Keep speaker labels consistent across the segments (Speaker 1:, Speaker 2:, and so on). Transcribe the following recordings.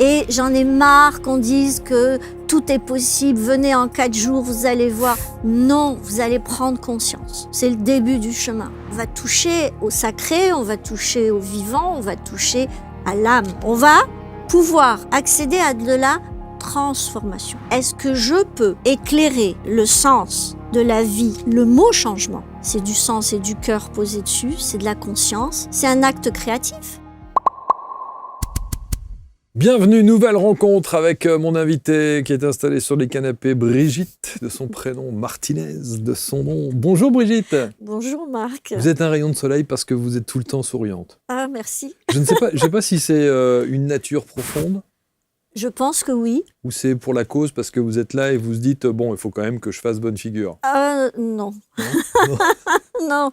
Speaker 1: Et j'en ai marre qu'on dise que tout est possible, venez en 4 jours, vous allez voir. Non, vous allez prendre conscience. C'est le début du chemin. On va toucher au sacré, on va toucher au vivant, on va toucher à l'âme. On va pouvoir accéder à de la transformation. Est-ce que je peux éclairer le sens de la vie? Le mot changement, c'est du sens et du cœur posé dessus, c'est de la conscience, c'est un acte créatif.
Speaker 2: Bienvenue, nouvelle rencontre avec mon invité qui est installée sur les canapés, Brigitte, de son prénom, Martinez, de son nom. Bonjour Brigitte.
Speaker 1: Bonjour Marc.
Speaker 2: Vous êtes un rayon de soleil parce que vous êtes tout le temps souriante.
Speaker 1: Ah, merci.
Speaker 2: Je ne sais pas si c'est une nature profonde.
Speaker 1: Je pense que oui.
Speaker 2: Ou c'est pour la cause parce que vous êtes là et vous vous dites, bon, il faut quand même que je fasse bonne figure.
Speaker 1: Non.
Speaker 2: Non.
Speaker 1: Non,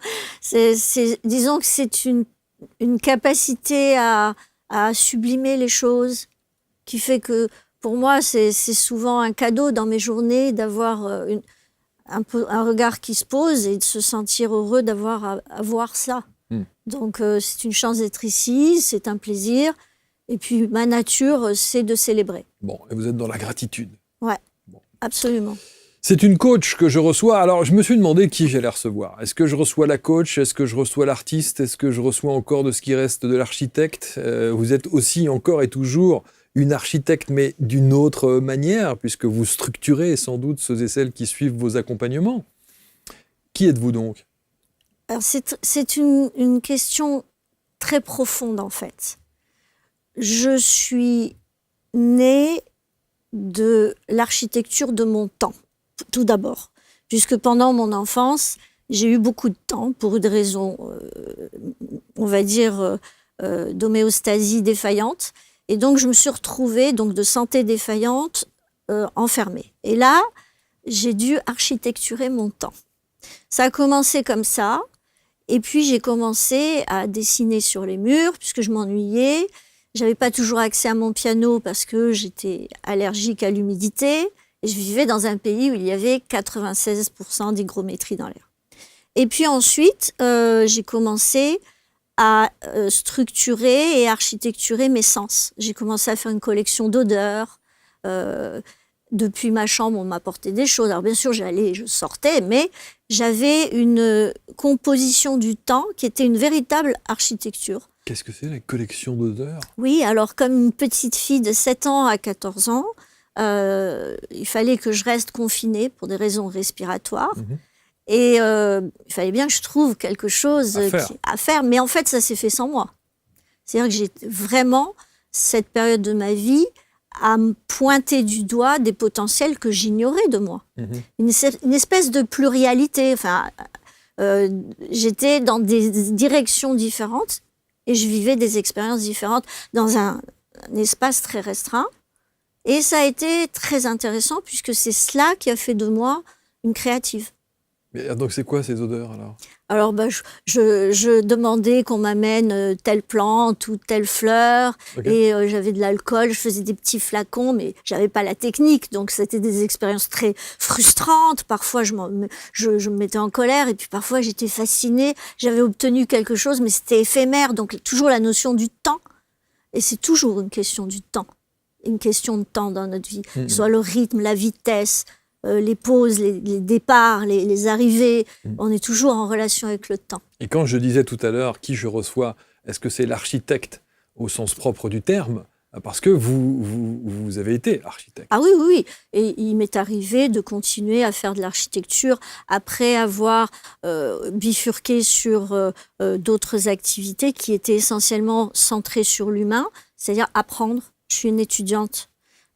Speaker 1: disons que c'est une capacité à sublimer les choses qui fait que, pour moi, c'est souvent un cadeau dans mes journées d'avoir un regard qui se pose et de se sentir heureux d'avoir à voir ça. Donc, c'est une chance d'être ici, c'est un plaisir. Et puis, ma nature, c'est de célébrer.
Speaker 2: Bon, et vous êtes dans la gratitude.
Speaker 1: Ouais, bon. Absolument.
Speaker 2: C'est une coach que je reçois. Alors, je me suis demandé qui j'allais recevoir. Est-ce que je reçois la coach? Est-ce que je reçois l'artiste? Est-ce que je reçois encore de ce qui reste de l'architecte? Vous êtes aussi encore et toujours une architecte, mais d'une autre manière, puisque vous structurez sans doute ceux et celles qui suivent vos accompagnements. Qui êtes-vous donc?
Speaker 1: Alors, c'est une question très profonde, en fait. Je suis née de l'architecture de mon temps, tout d'abord, puisque pendant mon enfance, j'ai eu beaucoup de temps pour des raisons, on va dire, d'homéostasie défaillante. Et donc, je me suis retrouvée, donc, de santé défaillante, enfermée. Et là, j'ai dû architecturer mon temps. Ça a commencé comme ça. Et puis, j'ai commencé à dessiner sur les murs, puisque je m'ennuyais. J'avais pas toujours accès à mon piano parce que j'étais allergique à l'humidité. Et je vivais dans un pays où il y avait 96% d'hygrométrie dans l'air. Et puis ensuite, j'ai commencé à structurer et architecturer mes sens. J'ai commencé à faire une collection d'odeurs. Depuis ma chambre, on m'apportait des choses. Alors bien sûr, j'allais et je sortais, mais j'avais une composition du temps qui était une véritable architecture.
Speaker 2: Qu'est-ce que c'est la collection d'odeurs?
Speaker 1: Oui, alors comme une petite fille de 7 ans à 14 ans, il fallait que je reste confinée pour des raisons respiratoires. Et il fallait bien que je trouve quelque chose à faire. Mais en fait, ça s'est fait sans moi. C'est-à-dire que j'ai vraiment, cette période de ma vie, à me pointer du doigt des potentiels que j'ignorais de moi. Une espèce de pluralité. Enfin, j'étais dans des directions différentes et je vivais des expériences différentes dans un espace très restreint. Et ça a été très intéressant puisque c'est cela qui a fait de moi une créative.
Speaker 2: Mais donc c'est quoi ces odeurs alors?
Speaker 1: Alors je demandais qu'on m'amène telle plante ou telle fleur. Okay. Et j'avais de l'alcool, je faisais des petits flacons, mais j'avais pas la technique, donc c'était des expériences très frustrantes. Parfois je me mettais en colère et puis parfois j'étais fascinée. J'avais obtenu quelque chose, mais c'était éphémère, donc toujours la notion du temps. Et c'est toujours une question du temps, une question de temps dans notre vie, que ce soit le rythme, la vitesse. Les pauses, les départs, les arrivées, on est toujours en relation avec le temps.
Speaker 2: Et quand je disais tout à l'heure qui je reçois, est-ce que c'est l'architecte au sens propre du terme? Parce que vous avez été architecte.
Speaker 1: Ah oui. Et il m'est arrivé de continuer à faire de l'architecture après avoir bifurqué sur d'autres activités qui étaient essentiellement centrées sur l'humain, c'est-à-dire apprendre. Je suis une étudiante,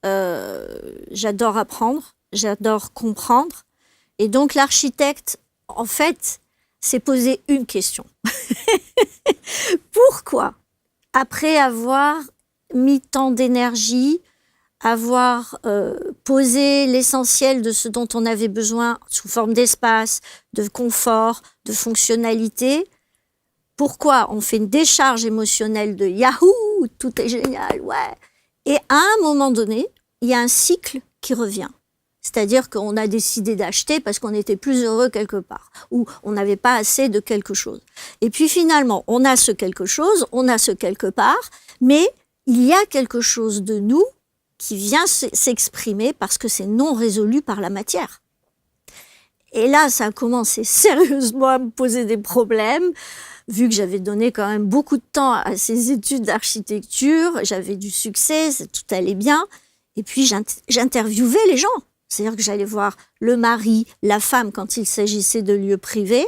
Speaker 1: j'adore apprendre. J'adore comprendre. Et donc, l'architecte, en fait, s'est posé une question. Pourquoi, après avoir mis tant d'énergie, avoir posé l'essentiel de ce dont on avait besoin sous forme d'espace, de confort, de fonctionnalité, pourquoi on fait une décharge émotionnelle de « Yahoo, tout est génial, ouais !» Et à un moment donné, il y a un cycle qui revient. C'est-à-dire qu'on a décidé d'acheter parce qu'on était plus heureux quelque part, ou on n'avait pas assez de quelque chose. Et puis finalement, on a ce quelque chose, on a ce quelque part, mais il y a quelque chose de nous qui vient s'exprimer parce que c'est non résolu par la matière. Et là, ça a commencé sérieusement à me poser des problèmes, vu que j'avais donné quand même beaucoup de temps à ces études d'architecture, j'avais du succès, tout allait bien. Et puis, j'interviewais les gens. C'est-à-dire que j'allais voir le mari, la femme quand il s'agissait de lieux privés.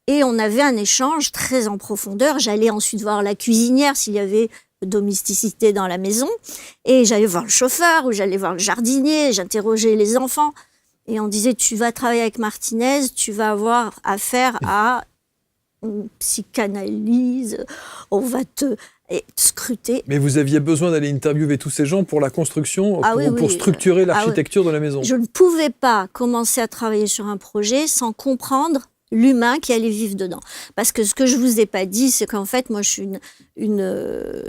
Speaker 1: Et on avait un échange très en profondeur. J'allais ensuite voir la cuisinière s'il y avait domesticité dans la maison. Et j'allais voir le chauffeur ou j'allais voir le jardinier. J'interrogeais les enfants. Et on disait, tu vas travailler avec Martinez, tu vas avoir affaire à une psychanalyse, on va te scruter.
Speaker 2: Mais vous aviez besoin d'aller interviewer tous ces gens pour la construction, pour structurer l'architecture de la maison.
Speaker 1: Je ne pouvais pas commencer à travailler sur un projet sans comprendre l'humain qui allait vivre dedans. Parce que ce que je ne vous ai pas dit, c'est qu'en fait, moi, je suis une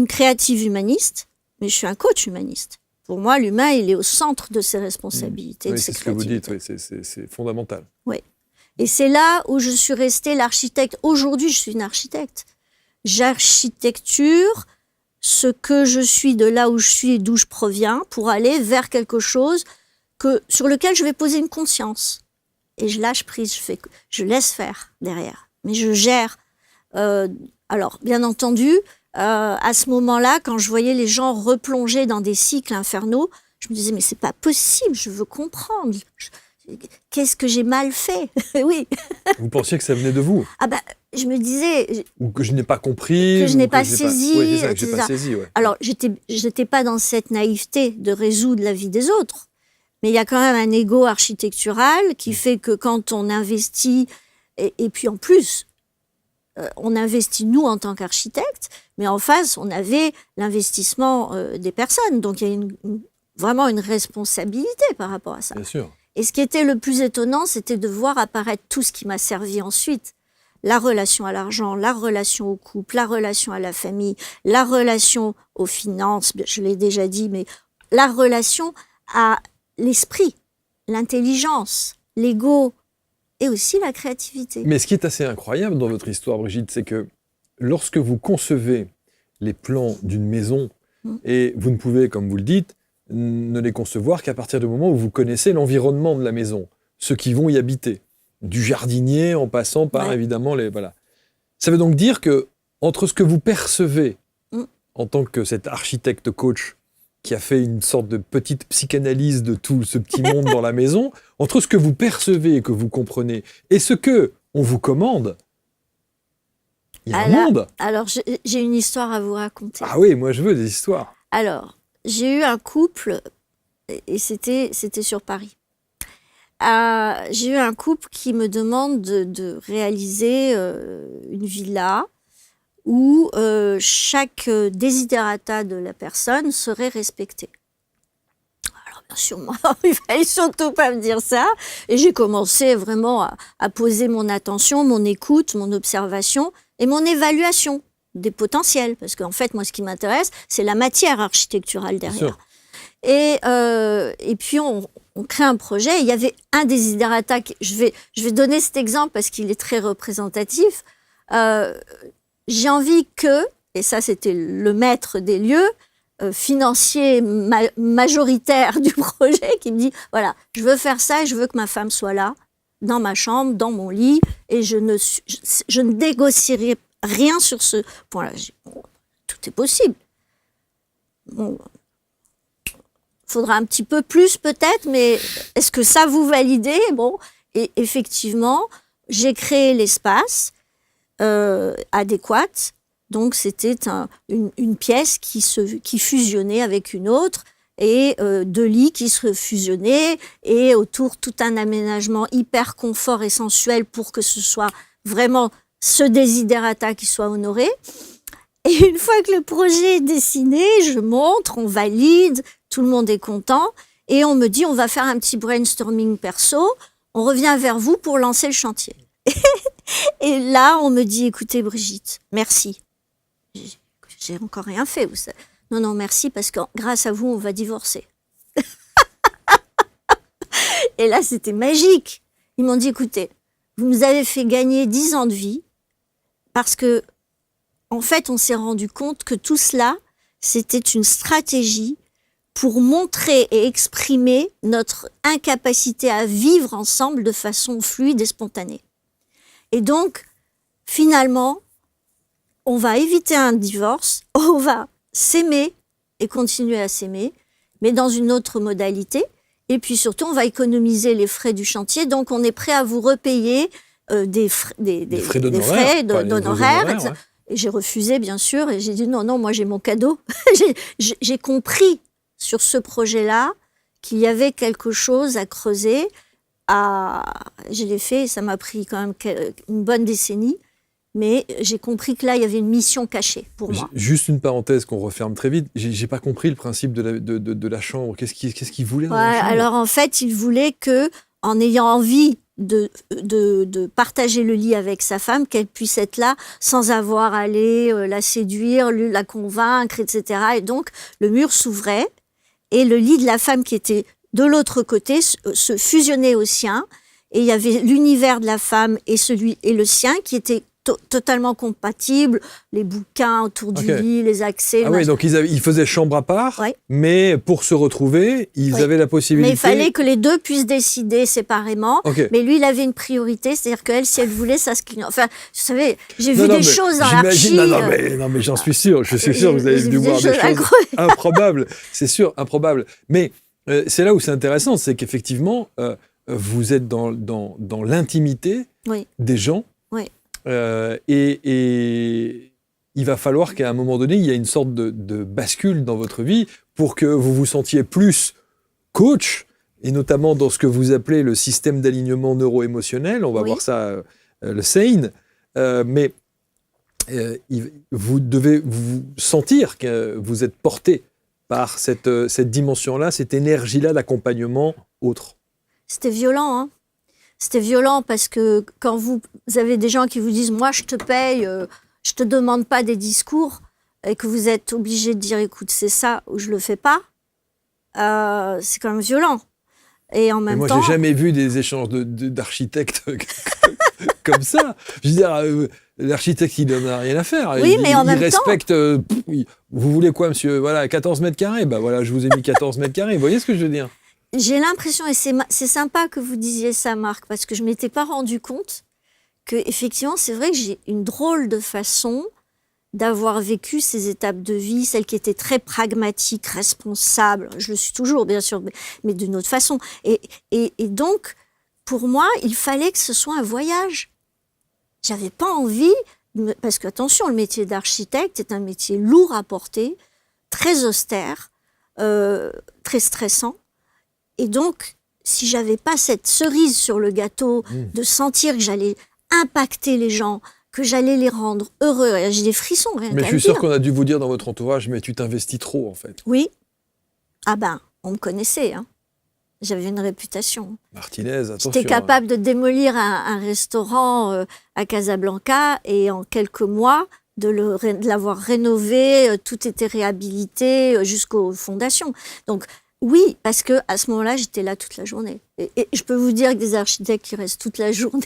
Speaker 1: créative humaniste, mais je suis un coach humaniste. Pour moi, l'humain, il est au centre de ses responsabilités.
Speaker 2: Oui, c'est ce que vous dites, oui, c'est fondamental.
Speaker 1: Oui. Et c'est là où je suis restée l'architecte. Aujourd'hui, je suis une architecte. J'architecture ce que je suis de là où je suis et d'où je proviens pour aller vers quelque chose sur lequel je vais poser une conscience. Et je lâche prise, je laisse faire derrière. Mais je gère. Alors, bien entendu, à ce moment-là, quand je voyais les gens replonger dans des cycles infernaux, je me disais, mais c'est pas possible, je veux comprendre. Qu'est-ce que j'ai mal fait? Oui.
Speaker 2: Vous pensiez que ça venait de vous?
Speaker 1: Ah ben, je me disais...
Speaker 2: Ou que je n'ai pas compris.
Speaker 1: Que je n'ai pas saisi.
Speaker 2: Oui, c'est ça, que j'ai pas saisi, ouais.
Speaker 1: Alors, j'étais pas dans cette naïveté de résoudre la vie des autres. Mais il y a quand même un ego architectural qui fait que quand on investit, et puis en plus, on investit nous en tant qu'architectes, mais en face, on avait l'investissement des personnes. Donc, il y a vraiment une responsabilité par rapport à ça.
Speaker 2: Bien sûr.
Speaker 1: Et ce qui était le plus étonnant, c'était de voir apparaître tout ce qui m'a servi ensuite. La relation à l'argent, la relation au couple, la relation à la famille, la relation aux finances, je l'ai déjà dit, mais la relation à l'esprit, l'intelligence, l'ego et aussi la créativité.
Speaker 2: Mais ce qui est assez incroyable dans votre histoire, Brigitte, c'est que lorsque vous concevez les plans d'une maison, et vous ne pouvez, comme vous le dites, ne les concevoir qu'à partir du moment où vous connaissez l'environnement de la maison, ceux qui vont y habiter, du jardinier en passant par évidemment les... Voilà. Ça veut donc dire que entre ce que vous percevez en tant que cet architecte coach qui a fait une sorte de petite psychanalyse de tout ce petit monde dans la maison, entre ce que vous percevez et que vous comprenez et ce que on vous commande, il y a un monde.
Speaker 1: Alors, j'ai une histoire à vous raconter.
Speaker 2: Ah oui, moi je veux des histoires.
Speaker 1: Alors, j'ai eu un couple, et c'était sur Paris. J'ai eu un couple qui me demande de réaliser une villa où chaque desiderata de la personne serait respecté. Alors bien sûr, moi, il fallait surtout pas me dire ça. Et j'ai commencé vraiment à poser mon attention, mon écoute, mon observation et mon évaluation des potentiels. Parce qu'en fait, moi, ce qui m'intéresse, c'est la matière architecturale derrière. Et puis, on crée un projet. Il y avait un desiderata. Je vais donner cet exemple parce qu'il est très représentatif. J'ai envie que, et ça c'était le maître des lieux, financier majoritaire du projet, qui me dit, voilà, je veux faire ça et je veux que ma femme soit là, dans ma chambre, dans mon lit, et je ne négocierai rien sur ce point-là. Bon, tout est possible. Bon, faudra un petit peu plus peut-être, mais est-ce que ça vous validez? Bon, et effectivement, j'ai créé l'espace adéquate. Donc, c'était une pièce qui fusionnait avec une autre et deux lits qui se fusionnaient et autour tout un aménagement hyper confort et sensuel pour que ce soit vraiment ce desiderata qui soit honoré. Et une fois que le projet est dessiné, je montre, on valide, tout le monde est content et on me dit on va faire un petit brainstorming perso, on revient vers vous pour lancer le chantier. Et là, on me dit, écoutez Brigitte, merci. J'ai encore rien fait. Non, merci, parce que grâce à vous, on va divorcer. Et là, c'était magique. Ils m'ont dit, écoutez, vous nous avez fait gagner 10 ans de vie, parce que en fait, on s'est rendu compte que tout cela, c'était une stratégie pour montrer et exprimer notre incapacité à vivre ensemble de façon fluide et spontanée. Et donc, finalement, on va éviter un divorce, on va s'aimer et continuer à s'aimer, mais dans une autre modalité. Et puis surtout, on va économiser les frais du chantier. Donc, on est prêt à vous repayer des frais d'honoraires.
Speaker 2: Ouais.
Speaker 1: Et j'ai refusé, bien sûr, et j'ai dit non, moi j'ai mon cadeau. J'ai compris sur ce projet-là qu'il y avait quelque chose à creuser. Je l'ai fait, et ça m'a pris quand même une bonne décennie. Mais j'ai compris que là, il y avait une mission cachée pour moi.
Speaker 2: Juste une parenthèse qu'on referme très vite. J'ai pas compris le principe de la chambre. Qu'est-ce qu'il voulait dans la chambre ?
Speaker 1: Alors en fait, il voulait que, en ayant envie de partager le lit avec sa femme, qu'elle puisse être là sans avoir à aller la séduire, la convaincre, etc. Et donc, le mur s'ouvrait et le lit de la femme qui était de l'autre côté se fusionnait au sien. Et il y avait l'univers de la femme et le sien qui étaient totalement compatibles, les bouquins autour du lit, les accès.
Speaker 2: Ah oui, donc ils faisaient chambre à part, mais pour se retrouver, ils avaient la possibilité...
Speaker 1: Mais il fallait que les deux puissent décider séparément, mais lui, il avait une priorité, c'est-à-dire qu'elle, si elle voulait, ça se clignait. Enfin, vous savez, j'ai vu des choses dans l'archi...
Speaker 2: Non, mais j'en suis sûr, que vous avez dû voir des choses improbables, c'est sûr, improbables. Mais c'est là où c'est intéressant, c'est qu'effectivement, vous êtes dans l'intimité des gens, et il va falloir qu'à un moment donné, il y ait une sorte de bascule dans votre vie pour que vous vous sentiez plus coach, et notamment dans ce que vous appelez le système d'alignement neuro-émotionnel. On va voir ça, le SANE. Mais vous devez vous sentir que vous êtes porté par cette dimension-là, cette énergie-là d'accompagnement autre.
Speaker 1: C'était violent, hein. C'était violent parce que quand vous avez des gens qui vous disent « moi je te paye, je te demande pas des discours » et que vous êtes obligé de dire « écoute, c'est ça ou je le fais pas », c'est quand même violent. Et en même temps...
Speaker 2: Moi, j'ai jamais vu des échanges d'architectes comme ça. Je veux dire, l'architecte, il n'en a rien à faire.
Speaker 1: Oui, mais en même temps...
Speaker 2: Il respecte... vous voulez quoi, monsieur ? Voilà, 14 mètres carrés. Ben voilà, je vous ai mis 14 mètres carrés. Vous voyez ce que je veux dire ?
Speaker 1: J'ai l'impression, et c'est sympa que vous disiez ça, Marc, parce que je ne m'étais pas rendu compte que, effectivement, c'est vrai que j'ai une drôle de façon d'avoir vécu ces étapes de vie, celle qui était très pragmatique, responsable. Je le suis toujours, bien sûr, mais d'une autre façon. Et donc, pour moi, il fallait que ce soit un voyage. J'avais pas envie, parce que, attention, le métier d'architecte est un métier lourd à porter, très austère, très stressant. Et donc, si j'avais pas cette cerise sur le gâteau, de sentir que j'allais impacter les gens, que j'allais les rendre heureux, et j'ai des frissons, rien qu'à le dire.
Speaker 2: Mais je suis sûr qu'on a dû vous dire dans votre entourage, mais tu t'investis trop, en fait.
Speaker 1: Oui. Ah ben, on me connaissait, hein. J'avais une réputation.
Speaker 2: Martinez, attention.
Speaker 1: J'étais capable de démolir un restaurant à Casablanca, et en quelques mois, de l'avoir rénové, tout était réhabilité jusqu'aux fondations. Donc, oui, parce que à ce moment-là, j'étais là toute la journée. Et je peux vous dire que des architectes qui restent toute la journée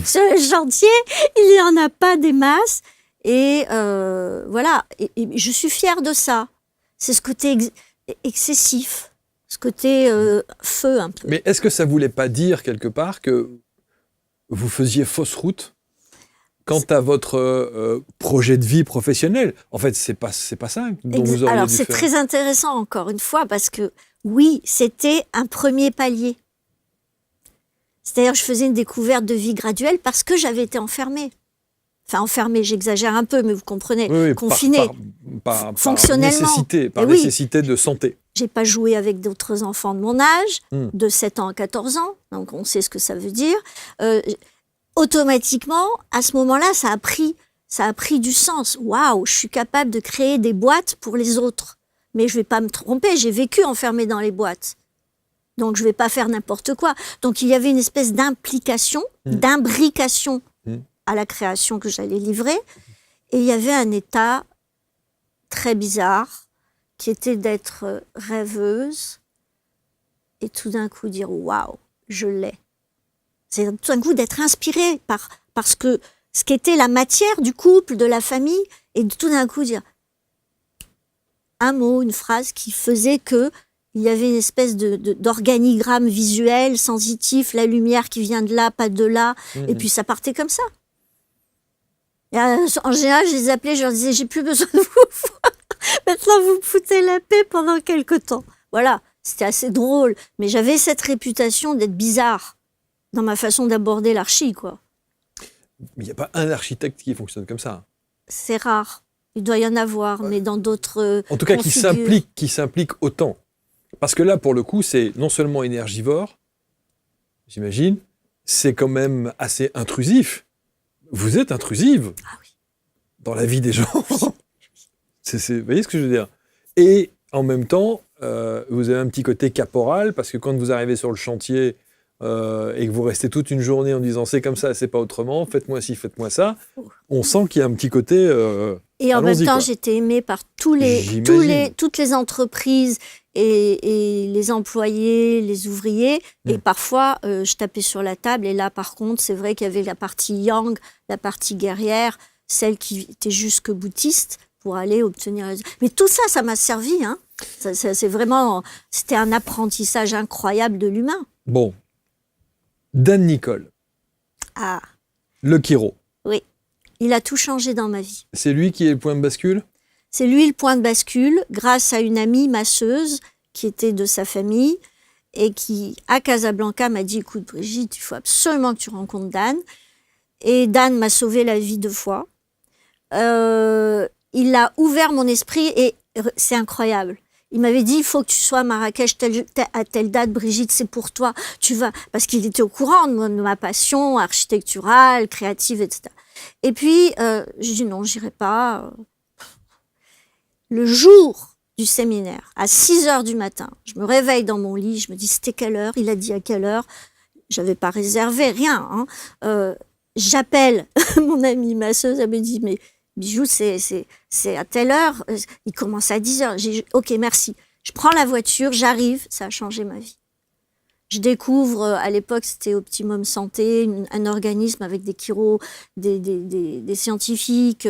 Speaker 1: sur le chantier, il n'y en a pas des masses. Et voilà, et je suis fière de ça. C'est ce côté excessif, ce côté feu un peu.
Speaker 2: Mais est-ce que ça ne voulait pas dire quelque part que vous faisiez fausse route quant à votre projet de vie professionnel? En fait, c'est pas ça dont vous auriez
Speaker 1: Alors,
Speaker 2: dû
Speaker 1: c'est
Speaker 2: faire.
Speaker 1: très intéressant, encore une fois, parce que oui, c'était un premier palier. C'est-à-dire, je faisais une découverte de vie graduelle parce que j'avais été enfermée. Enfin, enfermée, j'exagère un peu, mais vous comprenez,
Speaker 2: oui,
Speaker 1: confinée, fonctionnellement.
Speaker 2: Par nécessité de santé.
Speaker 1: J'ai pas joué avec d'autres enfants de mon âge, de 7 ans à 14 ans, donc on sait ce que ça veut dire. Automatiquement, à ce moment-là, ça a pris du sens. Waouh, je suis capable de créer des boîtes pour les autres. Mais je vais pas me tromper, j'ai vécu enfermée dans les boîtes. Donc je vais pas faire n'importe quoi. Donc il y avait une espèce d'implication, d'imbrication à la création que j'allais livrer. Et il y avait un état très bizarre qui était d'être rêveuse et tout d'un coup dire waouh, je l'ai. C'est tout d'un coup d'être inspirée par ce que ce qu'était la matière du couple, de la famille, et de tout d'un coup dire un mot, une phrase qui faisait que il y avait une espèce d'organigramme visuel, sensitif, la lumière qui vient de là, pas de là, et puis ça partait comme ça. Et en général, je les appelais, je leur disais, j'ai plus besoin de vous. Maintenant, vous me foutez la paix pendant quelque temps. Voilà, c'était assez drôle, mais j'avais cette réputation d'être bizarre dans ma façon d'aborder l'archi, quoi.
Speaker 2: Il n'y a pas un architecte qui fonctionne comme ça.
Speaker 1: C'est rare. Il doit y en avoir, mais dans d'autres
Speaker 2: en tout cas, qui s'implique autant. Parce que là, pour le coup, c'est non seulement énergivore, j'imagine, c'est quand même assez intrusif. Vous êtes intrusive dans la vie des gens. Vous voyez ce que je veux dire? Et en même temps, vous avez un petit côté caporal, parce que quand vous arrivez sur le chantier et que vous restez toute une journée en disant c'est comme ça, c'est pas autrement, faites-moi ci, faites-moi ça, on sent qu'il y a un petit côté...
Speaker 1: et en même temps, j'étais aimée par toutes les entreprises et les employés, les ouvriers. Et parfois, je tapais sur la table. Et là, par contre, c'est vrai qu'il y avait la partie yang, la partie guerrière, celle qui était jusque boutiste pour aller obtenir... Mais tout ça, ça m'a servi. Hein. C'est vraiment... C'était un apprentissage incroyable de l'humain.
Speaker 2: Bon. Dan Nicole.
Speaker 1: Ah.
Speaker 2: Le chiro.
Speaker 1: Oui. Il a tout changé dans ma vie.
Speaker 2: C'est lui qui est le point de bascule?
Speaker 1: C'est lui le point de bascule, grâce à une amie masseuse qui était de sa famille et qui, à Casablanca, m'a dit « Écoute, Brigitte, il faut absolument que tu rencontres Dan. » Et Dan m'a sauvé la vie 2 fois. Il a ouvert mon esprit et c'est incroyable. Il m'avait dit, il faut que tu sois à Marrakech à telle date, Brigitte, c'est pour toi. Tu vas, parce qu'il était au courant de ma passion architecturale, créative, etc. Et puis, j'ai dit non, j'irai pas. Le jour du séminaire, à 6h du matin, je me réveille dans mon lit, je me dis, c'était quelle heure? Il a dit à quelle heure? J'avais pas réservé, rien. Hein. J'appelle mon amie masseuse, elle me dit, mais Bijou, c'est à telle heure, il commence à 10h. J'ai dit, ok, merci. Je prends la voiture, j'arrive, ça a changé ma vie. Je découvre, à l'époque, c'était Optimum Santé, un organisme avec des chiros, des scientifiques,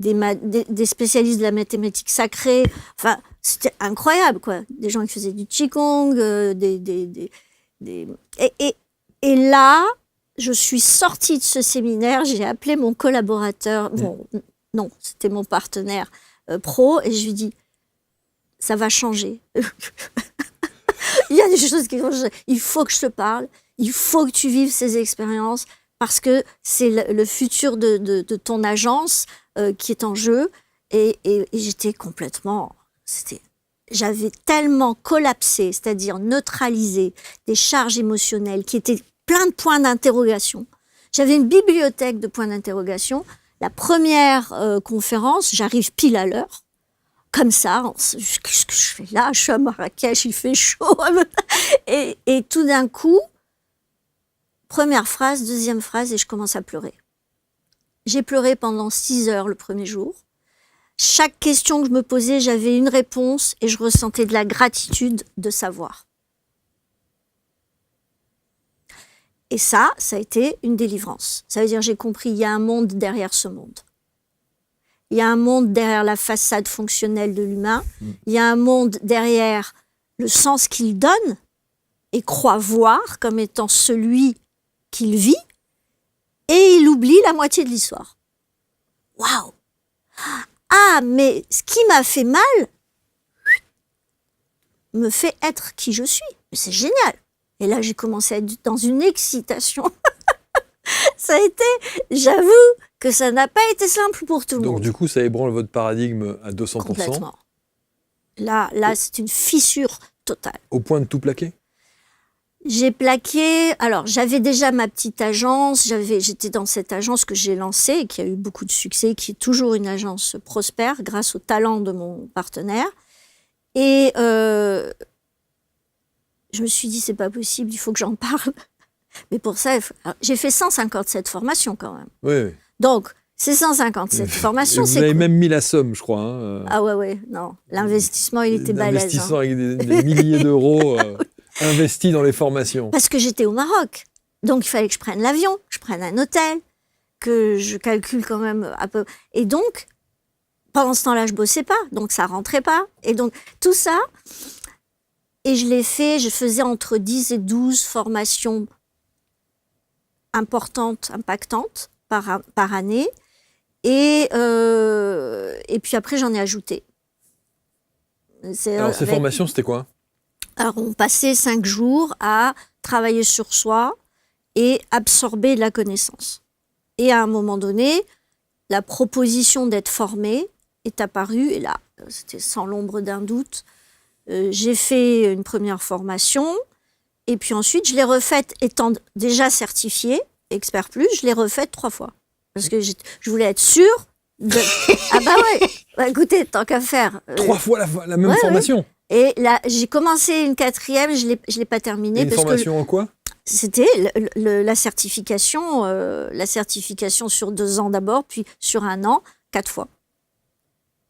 Speaker 1: des spécialistes de la mathématique sacrée. Enfin, c'était incroyable, quoi. Des gens qui faisaient du Qigong, et là, je suis sortie de ce séminaire, j'ai appelé mon collaborateur, non, c'était mon partenaire pro, et je lui dis, ça va changer. Il y a des choses qui vont changer. Il faut que je te parle, il faut que tu vives ces expériences, parce que c'est le futur de ton agence qui est en jeu. Et j'étais complètement... J'avais tellement collapsé, c'est-à-dire neutralisé des charges émotionnelles qui étaient plein de points d'interrogation. J'avais une bibliothèque de points d'interrogation. La première conférence, j'arrive pile à l'heure. Comme ça, qu'est-ce que je fais là? Je suis à Marrakech, il fait chaud. Et tout d'un coup, première phrase, deuxième phrase, et je commence à pleurer. J'ai pleuré pendant 6 heures le premier jour. Chaque question que je me posais, j'avais une réponse et je ressentais de la gratitude de savoir. Et ça a été une délivrance. Ça veut dire, j'ai compris, il y a un monde derrière ce monde. Il y a un monde derrière la façade fonctionnelle de l'humain. Il y a un monde derrière le sens qu'il donne et croit voir comme étant celui qu'il vit. Et il oublie la moitié de l'histoire. Waouh! Ah, mais ce qui m'a fait mal me fait être qui je suis. Mais c'est génial. Et là, j'ai commencé à être dans une excitation. Ça a été, j'avoue, que ça n'a pas été simple pour tout le monde.
Speaker 2: Donc du coup, ça ébranle votre paradigme à 200%.
Speaker 1: Complètement. Là, c'est une fissure totale.
Speaker 2: Au point de tout plaquer?
Speaker 1: J'ai plaqué... Alors, j'avais déjà ma petite agence. J'étais dans cette agence que j'ai lancée et qui a eu beaucoup de succès, qui est toujours une agence prospère grâce au talent de mon partenaire. Et je me suis dit, c'est pas possible, il faut que j'en parle. Mais pour ça, j'ai fait 157 formations quand même.
Speaker 2: Oui.
Speaker 1: Donc, ces 157 formations, c'est...
Speaker 2: Vous avez même mis la somme, je crois. Hein.
Speaker 1: Ah ouais, non. L'investissement, il était balèze.
Speaker 2: L'investissement avec des milliers d'euros investis dans les formations.
Speaker 1: Parce que j'étais au Maroc. Donc, il fallait que je prenne l'avion, que je prenne un hôtel. que je calcule quand même un peu. Et donc, pendant ce temps-là, je bossais pas, donc ça rentrait pas. Et donc, tout ça, et je faisais entre 10 et 12 formations importantes, impactantes par année. Et puis après, j'en ai ajouté.
Speaker 2: Alors, ces formations, c'était quoi?
Speaker 1: Alors, on passait 5 jours à travailler sur soi et absorber de la connaissance. Et à un moment donné, la proposition d'être formé est apparue. Et là, c'était sans l'ombre d'un doute. J'ai fait une première formation. Et puis ensuite, je l'ai refaite, étant déjà certifiée, Expert Plus, je l'ai refaite 3 fois. Parce que je voulais être sûre de... Ah bah ouais, bah écoutez, tant qu'à faire.
Speaker 2: 3 fois la même formation?
Speaker 1: Ouais. Et là, j'ai commencé une 4e, je l'ai pas terminée.
Speaker 2: Une formation en quoi?
Speaker 1: C'était la certification sur 2 ans d'abord, puis sur 1 an, 4 fois.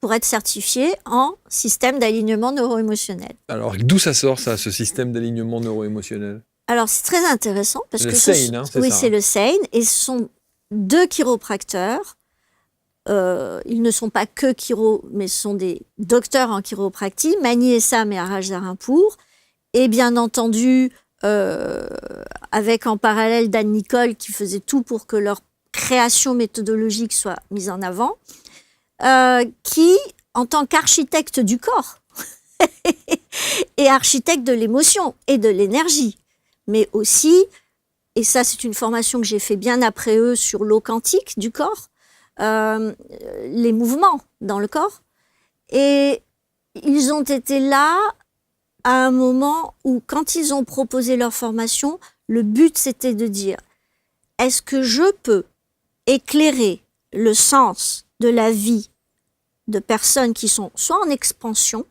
Speaker 1: Pour être certifié en système d'alignement neuro-émotionnel.
Speaker 2: Alors, d'où ça sort, ça, ce système d'alignement neuro-émotionnel?
Speaker 1: Alors, c'est très intéressant. Parce
Speaker 2: le
Speaker 1: que
Speaker 2: SAIN, c'est ça?
Speaker 1: Oui, c'est le SAIN. Et ce sont 2 chiropracteurs. Ils ne sont pas que chiro, mais ce sont des docteurs en chiropractie, Mani Essam et Araj Zarainpour. Et bien entendu, avec en parallèle Dan Nicole, qui faisait tout pour que leur création méthodologique soit mise en avant. Qui, en tant qu'architecte du corps, et architecte de l'émotion et de l'énergie, mais aussi, et ça c'est une formation que j'ai fait bien après eux sur l'eau quantique du corps, les mouvements dans le corps, et ils ont été là à un moment où, quand ils ont proposé leur formation, le but c'était de dire, est-ce que je peux éclairer le sens de la vie de personnes qui sont soit en expansion,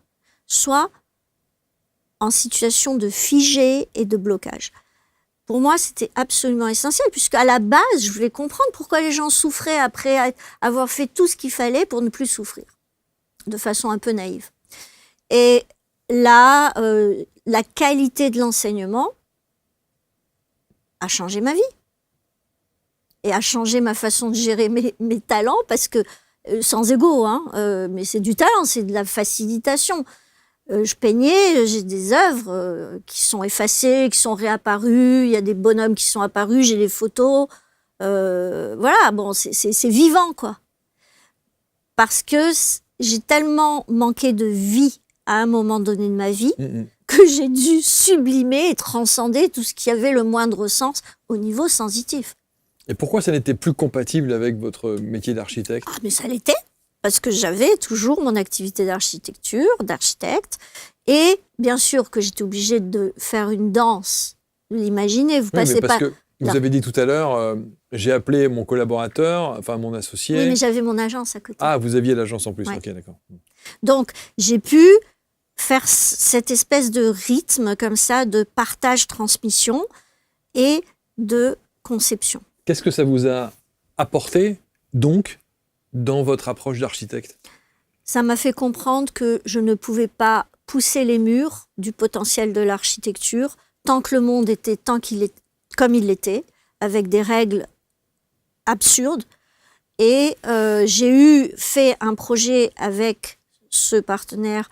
Speaker 1: soit en situation de figé et de blocage. Pour moi, c'était absolument essentiel, puisqu'à la base, je voulais comprendre pourquoi les gens souffraient après avoir fait tout ce qu'il fallait pour ne plus souffrir, de façon un peu naïve. Et là, la qualité de l'enseignement a changé ma vie. Et a changé ma façon de gérer mes talents, parce que, sans ego, hein, mais c'est du talent, c'est de la facilitation. Je peignais, j'ai des œuvres qui sont effacées, qui sont réapparues, il y a des bonhommes qui sont apparus, j'ai les photos. Voilà, bon, c'est vivant, quoi. Parce que j'ai tellement manqué de vie à un moment donné de ma vie que j'ai dû sublimer et transcender tout ce qui avait le moindre sens au niveau sensitif.
Speaker 2: Et pourquoi ça n'était plus compatible avec votre métier d'architecte?
Speaker 1: Ah, mais ça l'était, parce que j'avais toujours mon activité d'architecture, d'architecte, et bien sûr que j'étais obligée de faire une danse, de l'imaginer, vous passez
Speaker 2: parce
Speaker 1: pas...
Speaker 2: que vous avez dit tout à l'heure, j'ai appelé mon collaborateur, enfin mon associé...
Speaker 1: Oui, mais j'avais mon agence à côté.
Speaker 2: Ah, vous aviez l'agence en plus,
Speaker 1: Ouais.
Speaker 2: ok, d'accord.
Speaker 1: Donc, j'ai pu faire cette espèce de rythme comme ça, de partage-transmission et de conception.
Speaker 2: Qu'est-ce que ça vous a apporté, donc, dans votre approche d'architecte?
Speaker 1: Ça m'a fait comprendre que je ne pouvais pas pousser les murs du potentiel de l'architecture tant que le monde était comme il l'était, avec des règles absurdes. Et j'ai fait un projet avec ce partenaire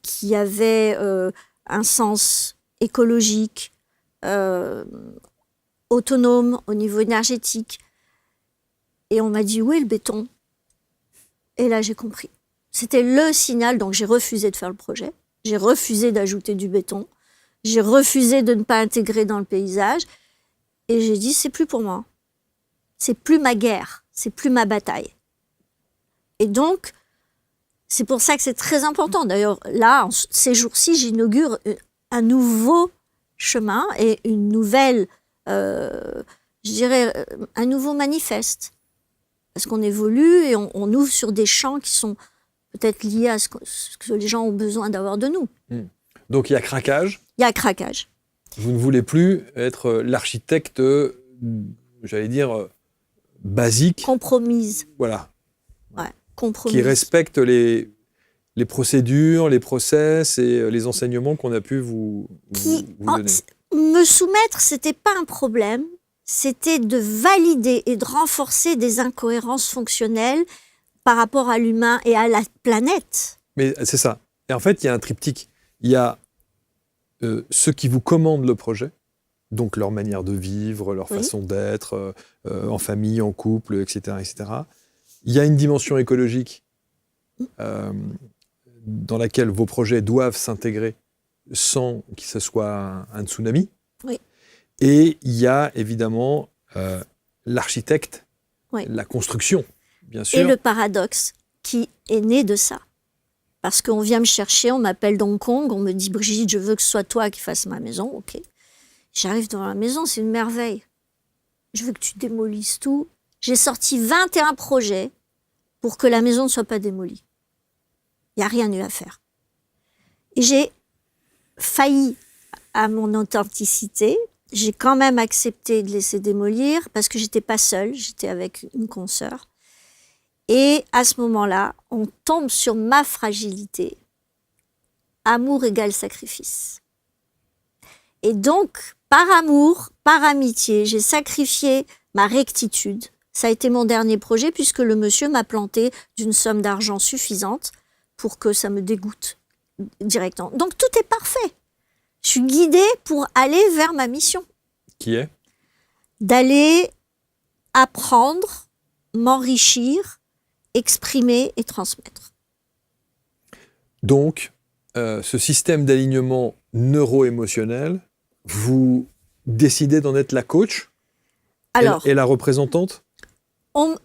Speaker 1: qui avait un sens écologique, autonome au niveau énergétique. Et on m'a dit, où est le béton? Et là, j'ai compris. C'était le signal, donc j'ai refusé de faire le projet. J'ai refusé d'ajouter du béton. J'ai refusé de ne pas intégrer dans le paysage. Et j'ai dit, c'est plus pour moi. C'est plus ma guerre. C'est plus ma bataille. Et donc, c'est pour ça que c'est très important. D'ailleurs, là, ces jours-ci, j'inaugure un nouveau chemin et une nouvelle, je dirais, un nouveau manifeste. Parce qu'on évolue et on ouvre sur des champs qui sont peut-être liés à ce que les gens ont besoin d'avoir de nous.
Speaker 2: Donc il y a craquage.
Speaker 1: Il y a craquage.
Speaker 2: Vous ne voulez plus être l'architecte, j'allais dire, basique.
Speaker 1: Compromise.
Speaker 2: Voilà.
Speaker 1: Ouais, compromise.
Speaker 2: Qui respecte les procédures, les process et les enseignements qu'on a pu vous donner.
Speaker 1: Me soumettre, c'était pas un problème. c'était de valider et de renforcer des incohérences fonctionnelles par rapport à l'humain et à la planète.
Speaker 2: Mais c'est ça. Et en fait, il y a un triptyque. Il y a ceux qui vous commandent le projet, donc leur manière de vivre, leur façon d'être, en famille, en couple, etc., etc. Il y a une dimension écologique dans laquelle vos projets doivent s'intégrer sans que ce soit un tsunami.
Speaker 1: Oui.
Speaker 2: Et il y a évidemment l'architecte,
Speaker 1: Oui.
Speaker 2: la construction, bien sûr.
Speaker 1: Et le paradoxe qui est né de ça. Parce qu'on vient me chercher, on m'appelle d'Hong Kong, on me dit « Brigitte, je veux que ce soit toi qui fasses ma maison. » Ok. J'arrive devant la maison, c'est une merveille. Je veux que tu démolisses tout. J'ai sorti 21 projets pour que la maison ne soit pas démolie. Il n'y a rien eu à faire. Et j'ai failli à mon authenticité. J'ai quand même accepté de laisser démolir parce que j'étais pas seule, j'étais avec une consoeur. Et à ce moment-là, on tombe sur ma fragilité. Amour égale sacrifice. Et donc, par amour, par amitié, j'ai sacrifié ma rectitude. Ça a été mon dernier projet puisque le monsieur m'a planté d'une somme d'argent suffisante pour que ça me dégoûte directement. Donc tout est parfait. Je suis guidée pour aller vers ma mission.
Speaker 2: Qui est ?
Speaker 1: D'aller apprendre, m'enrichir, exprimer et transmettre.
Speaker 2: Donc, ce système d'alignement neuro-émotionnel, vous décidez d'en être la coach et la représentante ?
Speaker 1: On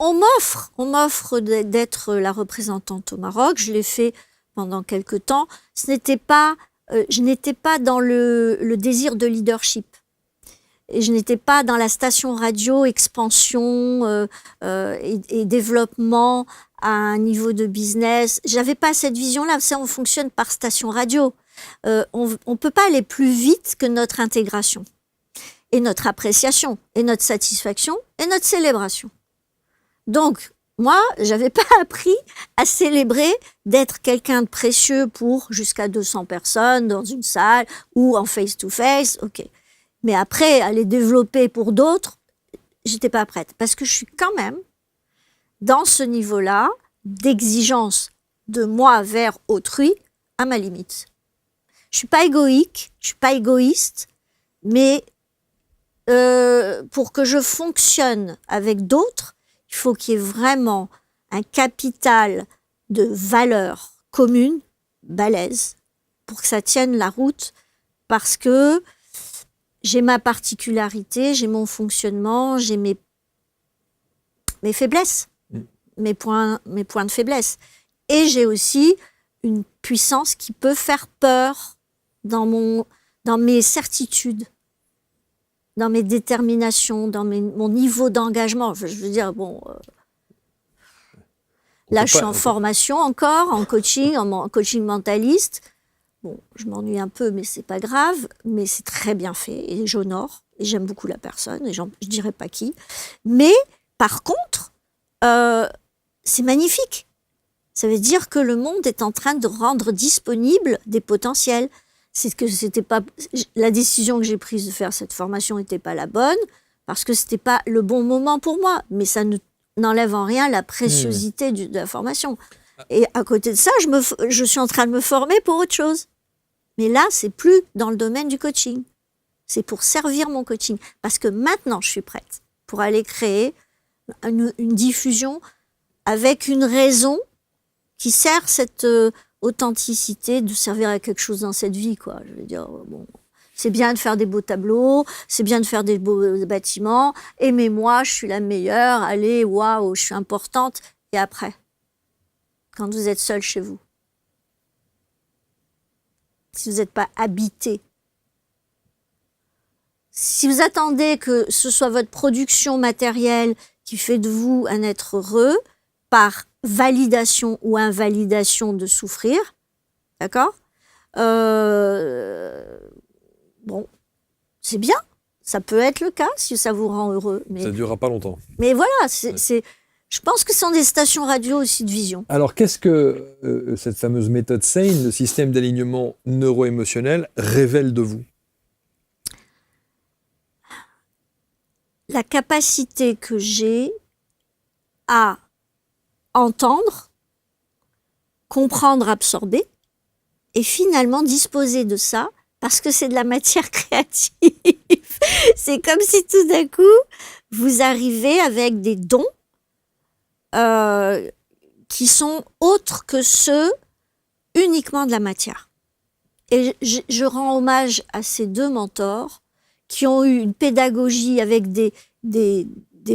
Speaker 1: m'offre d'être la représentante au Maroc. Je l'ai fait pendant quelque temps. Je n'étais pas dans le désir de leadership. Et je n'étais pas dans la station radio expansion et développement à un niveau de business. J'avais pas cette vision-là. Ça, on fonctionne par station radio. On peut pas aller plus vite que notre intégration et notre appréciation et notre satisfaction et notre célébration. Donc, moi, j'avais pas appris à célébrer d'être quelqu'un de précieux pour jusqu'à 200 personnes dans une salle ou en face-to-face. Ok. Mais après, aller développer pour d'autres, j'étais pas prête. Parce que je suis quand même dans ce niveau-là d'exigence de moi vers autrui à ma limite. Je suis pas égoïque, je suis pas égoïste, mais pour que je fonctionne avec d'autres, il faut qu'il y ait vraiment un capital de valeurs communes, balèze, pour que ça tienne la route, parce que j'ai ma particularité, j'ai mon fonctionnement, j'ai mes faiblesses, mes points de faiblesse. Et j'ai aussi une puissance qui peut faire peur dans mes certitudes, dans mes déterminations, dans mon niveau d'engagement. Je veux dire, bon, là, je suis en formation encore, en coaching mentaliste. Bon, je m'ennuie un peu, mais c'est pas grave, mais c'est très bien fait, et j'honore, et j'aime beaucoup la personne, et je dirais pas qui. Mais, par contre, c'est magnifique. Ça veut dire que le monde est en train de rendre disponibles des potentiels. C'est que c'était pas la décision que j'ai prise de faire cette formation n'était pas la bonne parce que c'était pas le bon moment pour moi, mais ça n'enlève en rien la préciosité de la formation. Et à côté de ça, je suis en train de me former pour autre chose. Mais là, c'est plus dans le domaine du coaching. C'est pour servir mon coaching parce que maintenant, je suis prête pour aller créer une diffusion avec une raison qui sert cette authenticité de servir à quelque chose dans cette vie, quoi. Je veux dire, bon, c'est bien de faire des beaux tableaux, c'est bien de faire des beaux bâtiments, aimez-moi, je suis la meilleure, allez, waouh, je suis importante. Et après, quand vous êtes seul chez vous, si vous n'êtes pas habité, si vous attendez que ce soit votre production matérielle qui fait de vous un être heureux, par validation ou invalidation de souffrir, d'accord ? Bon, c'est bien, ça peut être le cas si ça vous rend heureux. Mais
Speaker 2: ça ne durera pas longtemps.
Speaker 1: Mais voilà, je pense que ce sont des stations radio aussi de vision.
Speaker 2: Alors, qu'est-ce que cette fameuse méthode SANE, le système d'alignement neuro-émotionnel, révèle de vous ?
Speaker 1: la capacité que j'ai à entendre, comprendre, absorber, et finalement disposer de ça, parce que c'est de la matière créative. C'est comme si tout d'un coup, vous arrivez avec des dons qui sont autres que ceux uniquement de la matière. Et je rends hommage à ces deux mentors qui ont eu une pédagogie avec des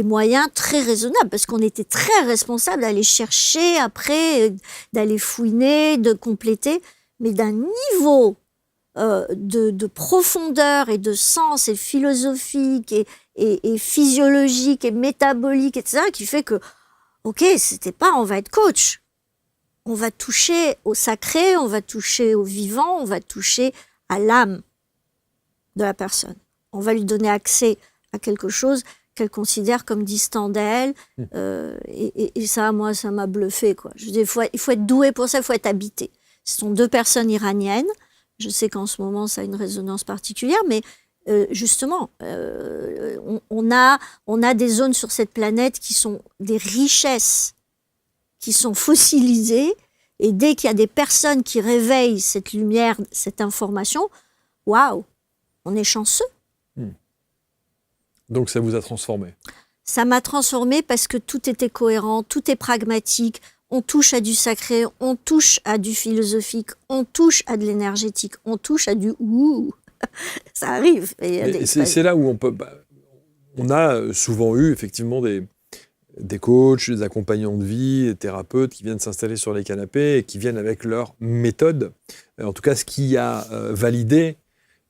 Speaker 1: moyens très raisonnables, parce qu'on était très responsables d'aller chercher après, d'aller fouiner, de compléter, mais d'un niveau de profondeur et de sens et philosophique et physiologique et métabolique, etc., qui fait que, ok, c'était pas on va être coach, on va toucher au sacré, on va toucher au vivant, on va toucher à l'âme de la personne. On va lui donner accès à quelque chose qu'elle considère comme distant d'elle. Et ça, moi, ça m'a bluffé, quoi. Je dis, il faut être doué pour ça, il faut être habité. Ce sont deux personnes iraniennes. Je sais qu'en ce moment, ça a une résonance particulière, mais justement, on a des zones sur cette planète qui sont des richesses, qui sont fossilisées, et dès qu'il y a des personnes qui réveillent cette lumière, cette information, waouh, on est chanceux.
Speaker 2: Donc ça vous a transformé?
Speaker 1: Ça m'a transformé parce que tout était cohérent, tout est pragmatique, on touche à du sacré, on touche à du philosophique, on touche à de l'énergétique, on touche à du ouh, ça arrive.
Speaker 2: Et c'est là où on a souvent eu effectivement des coachs, des accompagnants de vie, des thérapeutes qui viennent s'installer sur les canapés et qui viennent avec leur méthode. En tout cas, ce qui a validé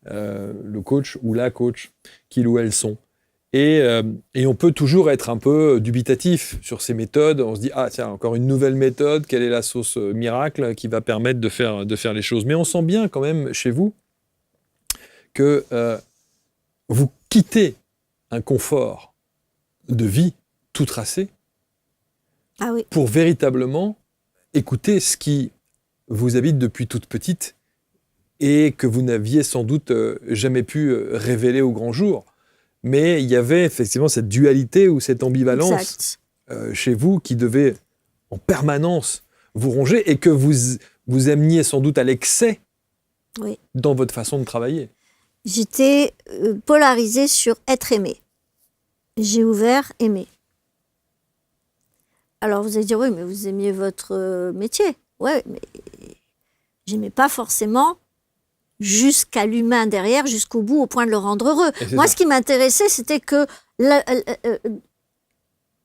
Speaker 2: le coach ou la coach qu'ils ou elles sont. Et on peut toujours être un peu dubitatif sur ces méthodes. On se dit, ah tiens, encore une nouvelle méthode, quelle est la sauce miracle qui va permettre de faire les choses. Mais on sent bien quand même chez vous que vous quittez un confort de vie tout tracé pour véritablement écouter ce qui vous habite depuis toute petite et que vous n'aviez sans doute jamais pu révéler au grand jour. Mais il y avait effectivement cette dualité ou cette ambivalence chez vous qui devait en permanence vous ronger et que vous ameniez sans doute à l'excès dans votre façon de travailler.
Speaker 1: J'étais polarisée sur être aimé. J'ai ouvert aimer. Alors vous allez dire, oui, mais vous aimiez votre métier. Ouais, mais j'aimais pas forcément jusqu'à l'humain derrière, jusqu'au bout, au point de le rendre heureux. Moi, ce qui m'intéressait, c'était que,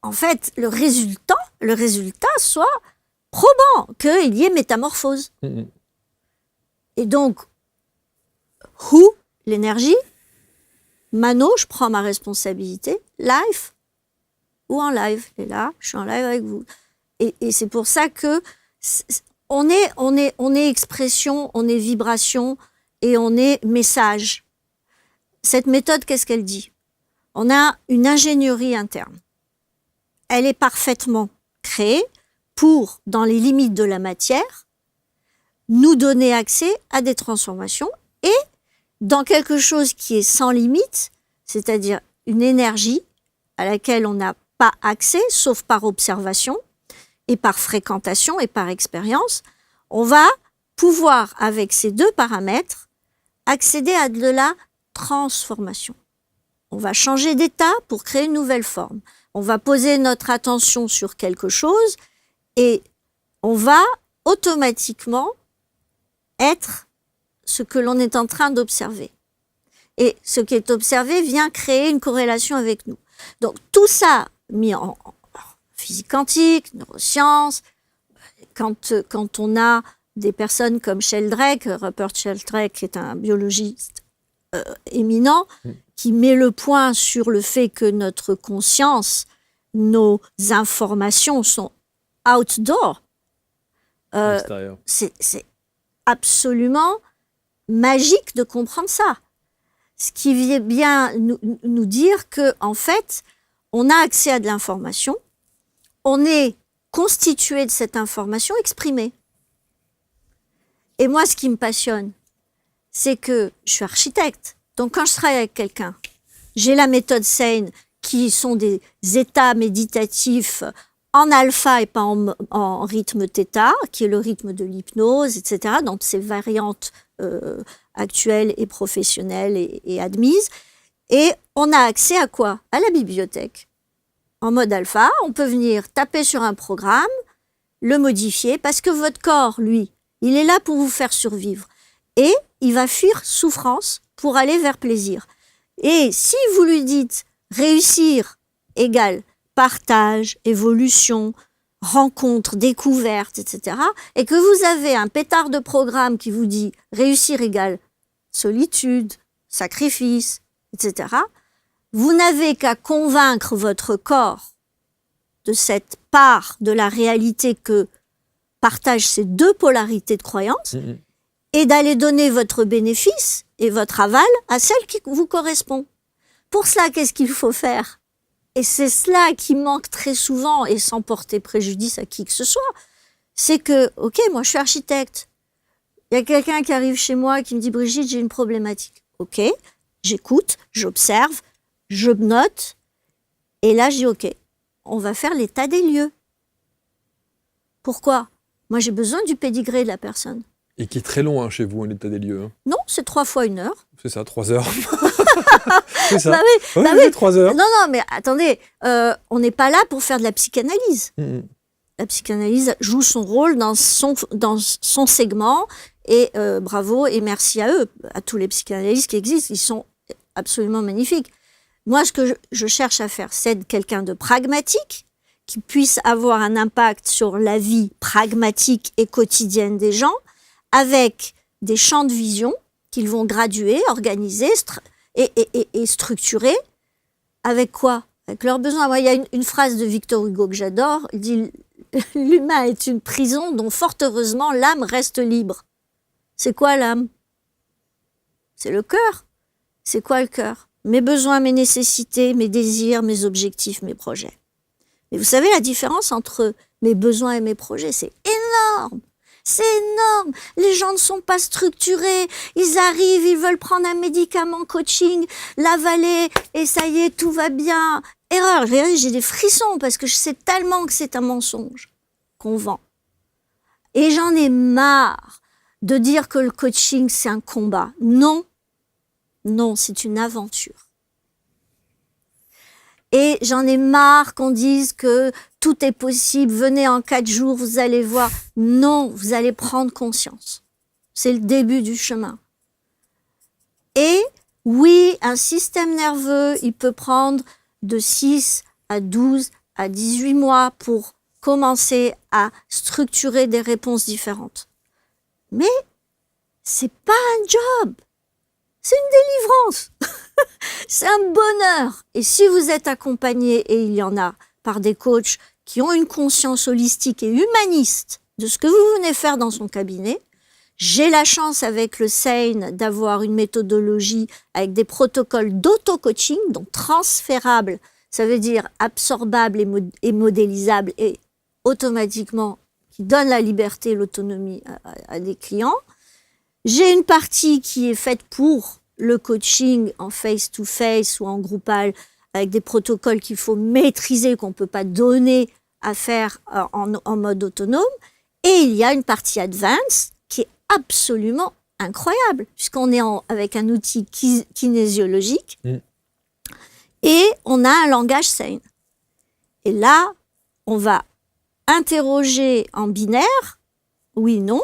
Speaker 1: en fait, le résultat soit probant, qu'il y ait métamorphose. Et donc, l'énergie, mano, je prends ma responsabilité, life, ou en live, et là, je suis en live avec vous. Et c'est pour ça que on est expression, on est vibration, et on est message. Cette méthode, qu'est-ce qu'elle dit? On a une ingénierie interne. Elle est parfaitement créée pour, dans les limites de la matière, nous donner accès à des transformations et dans quelque chose qui est sans limite, c'est-à-dire une énergie à laquelle on n'a pas accès, sauf par observation et par fréquentation et par expérience, on va pouvoir, avec ces deux paramètres, accéder à de la transformation. On va changer d'état pour créer une nouvelle forme. On va poser notre attention sur quelque chose et on va automatiquement être ce que l'on est en train d'observer. Et ce qui est observé vient créer une corrélation avec nous. Donc tout ça mis en physique quantique, neurosciences, quand on a des personnes comme Sheldrake, Rupert Sheldrake, qui est un biologiste éminent, qui met le point sur le fait que notre conscience, nos informations sont outdoor. C'est absolument magique de comprendre ça. Ce qui vient bien nous dire que, en fait, on a accès à de l'information, on est constitué de cette information exprimée. Et moi, ce qui me passionne, c'est que je suis architecte. Donc, quand je travaille avec quelqu'un, j'ai la méthode Sein qui sont des états méditatifs en alpha et pas en rythme θ, qui est le rythme de l'hypnose, etc., dans ces variantes actuelles et professionnelles et admises. Et on a accès à quoi? À la bibliothèque. En mode alpha, on peut venir taper sur un programme, le modifier, parce que votre corps, lui, il est là pour vous faire survivre. Et il va fuir souffrance pour aller vers plaisir. Et si vous lui dites réussir égale partage, évolution, rencontre, découverte, etc., et que vous avez un pétard de programme qui vous dit réussir égale solitude, sacrifice, etc., vous n'avez qu'à convaincre votre corps de cette part de la réalité que partagent ces deux polarités de croyance et d'aller donner votre bénéfice et votre aval à celle qui vous correspond. Pour cela, qu'est-ce qu'il faut faire? Et c'est cela qui manque très souvent, et sans porter préjudice à qui que ce soit, c'est que, ok, moi je suis architecte, il y a quelqu'un qui arrive chez moi qui me dit « Brigitte, j'ai une problématique ». Ok, j'écoute, j'observe, je note, et là je dis « Ok, on va faire l'état des lieux ». Pourquoi? Moi j'ai besoin du pédigré de la personne.
Speaker 2: Et qui est très long chez vous, un état des lieux.
Speaker 1: Non, c'est 3 fois 1 heure.
Speaker 2: C'est ça, 3 heures. C'est ça.
Speaker 1: Bah oui,
Speaker 2: ouais,
Speaker 1: oui.
Speaker 2: 3 heures.
Speaker 1: Non, mais attendez, on n'est pas là pour faire de la psychanalyse. La psychanalyse joue son rôle dans son segment, et bravo et merci à eux, à tous les psychanalystes qui existent, ils sont absolument magnifiques. Moi, ce que je cherche à faire, c'est quelqu'un de pragmatique, qui puisse avoir un impact sur la vie pragmatique et quotidienne des gens, avec des champs de vision qu'ils vont graduer, organiser et structurer. Avec quoi? Avec leurs besoins. Moi, il y a une phrase de Victor Hugo que j'adore. Il dit « L'humain est une prison dont, fort heureusement, l'âme reste libre. » C'est quoi l'âme? C'est le cœur. C'est quoi le cœur? Mes besoins, mes nécessités, mes désirs, mes objectifs, mes projets. Mais vous savez, la différence entre mes besoins et mes projets, c'est énorme. C'est énorme. Les gens ne sont pas structurés. Ils arrivent, ils veulent prendre un médicament coaching, l'avaler, et ça y est, tout va bien. Erreur. J'ai des frissons parce que je sais tellement que c'est un mensonge qu'on vend. Et j'en ai marre de dire que le coaching, c'est un combat. Non. Non, c'est une aventure. Et j'en ai marre qu'on dise que tout est possible, venez en 4 jours, vous allez voir. Non, vous allez prendre conscience. C'est le début du chemin. Et oui, un système nerveux, il peut prendre de 6 à 12 à 18 mois pour commencer à structurer des réponses différentes. Mais c'est pas un job, c'est une délivrance. C'est un bonheur. Et si vous êtes accompagné, et il y en a, par des coachs qui ont une conscience holistique et humaniste de ce que vous venez faire dans son cabinet, j'ai la chance avec le SANE d'avoir une méthodologie avec des protocoles d'auto-coaching, donc transférables, ça veut dire absorbables et modélisables, et automatiquement qui donnent la liberté et l'autonomie à des clients. J'ai une partie qui est faite pour le coaching en face-to-face ou en groupal, avec des protocoles qu'il faut maîtriser, qu'on ne peut pas donner à faire en mode autonome. Et il y a une partie advanced qui est absolument incroyable, puisqu'on est avec un outil kinésiologique et on a un langage SANE. Et là, on va interroger en binaire, oui, non,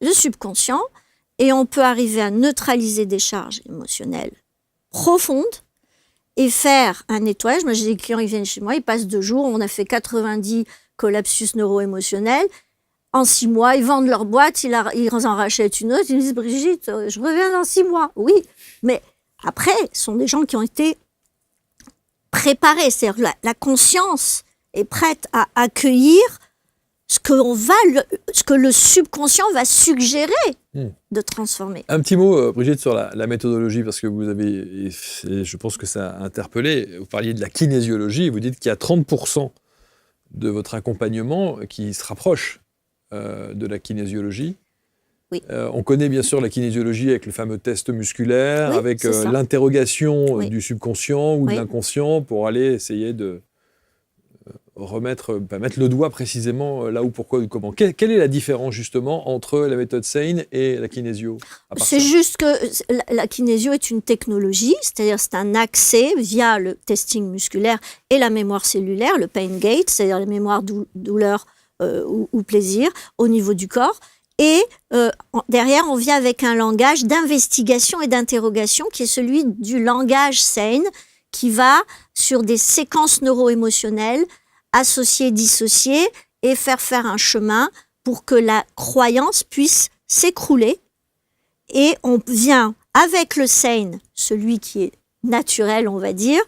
Speaker 1: le subconscient, et on peut arriver à neutraliser des charges émotionnelles profondes et faire un nettoyage. Moi, j'ai des clients, ils viennent chez moi, ils passent 2 jours, on a fait 90 collapsus neuro-émotionnels. En 6 mois, ils vendent leur boîte, ils en rachètent une autre, ils me disent « Brigitte, je reviens dans 6 mois ». Oui, mais après, ce sont des gens qui ont été préparés. C'est-à-dire la conscience est prête à accueillir ce que le subconscient va suggérer de transformer.
Speaker 2: Un petit mot, Brigitte, sur la méthodologie, parce que vous avez, et je pense que ça a interpellé, vous parliez de la kinésiologie, vous dites qu'il y a 30% de votre accompagnement qui se rapproche de la kinésiologie.
Speaker 1: Oui.
Speaker 2: On connaît bien sûr la kinésiologie avec le fameux test musculaire,
Speaker 1: Oui,
Speaker 2: avec
Speaker 1: c'est ça.
Speaker 2: l'interrogation
Speaker 1: Oui.
Speaker 2: du subconscient ou de
Speaker 1: Oui.
Speaker 2: l'inconscient pour aller essayer de mettre le doigt précisément là où, pourquoi ou comment. Quelle est la différence justement entre la méthode Sein et la kinésio, à part
Speaker 1: C'est
Speaker 2: ça?
Speaker 1: juste que la kinésio est une technologie, c'est-à-dire c'est un accès via le testing musculaire et la mémoire cellulaire, le pain gate, c'est-à-dire la mémoire douleur ou plaisir au niveau du corps. Et derrière, on vient avec un langage d'investigation et d'interrogation qui est celui du langage Sein, qui va sur des séquences neuro-émotionnelles associer, dissocier et faire un chemin pour que la croyance puisse s'écrouler. Et on vient avec le Sein, celui qui est naturel, on va dire,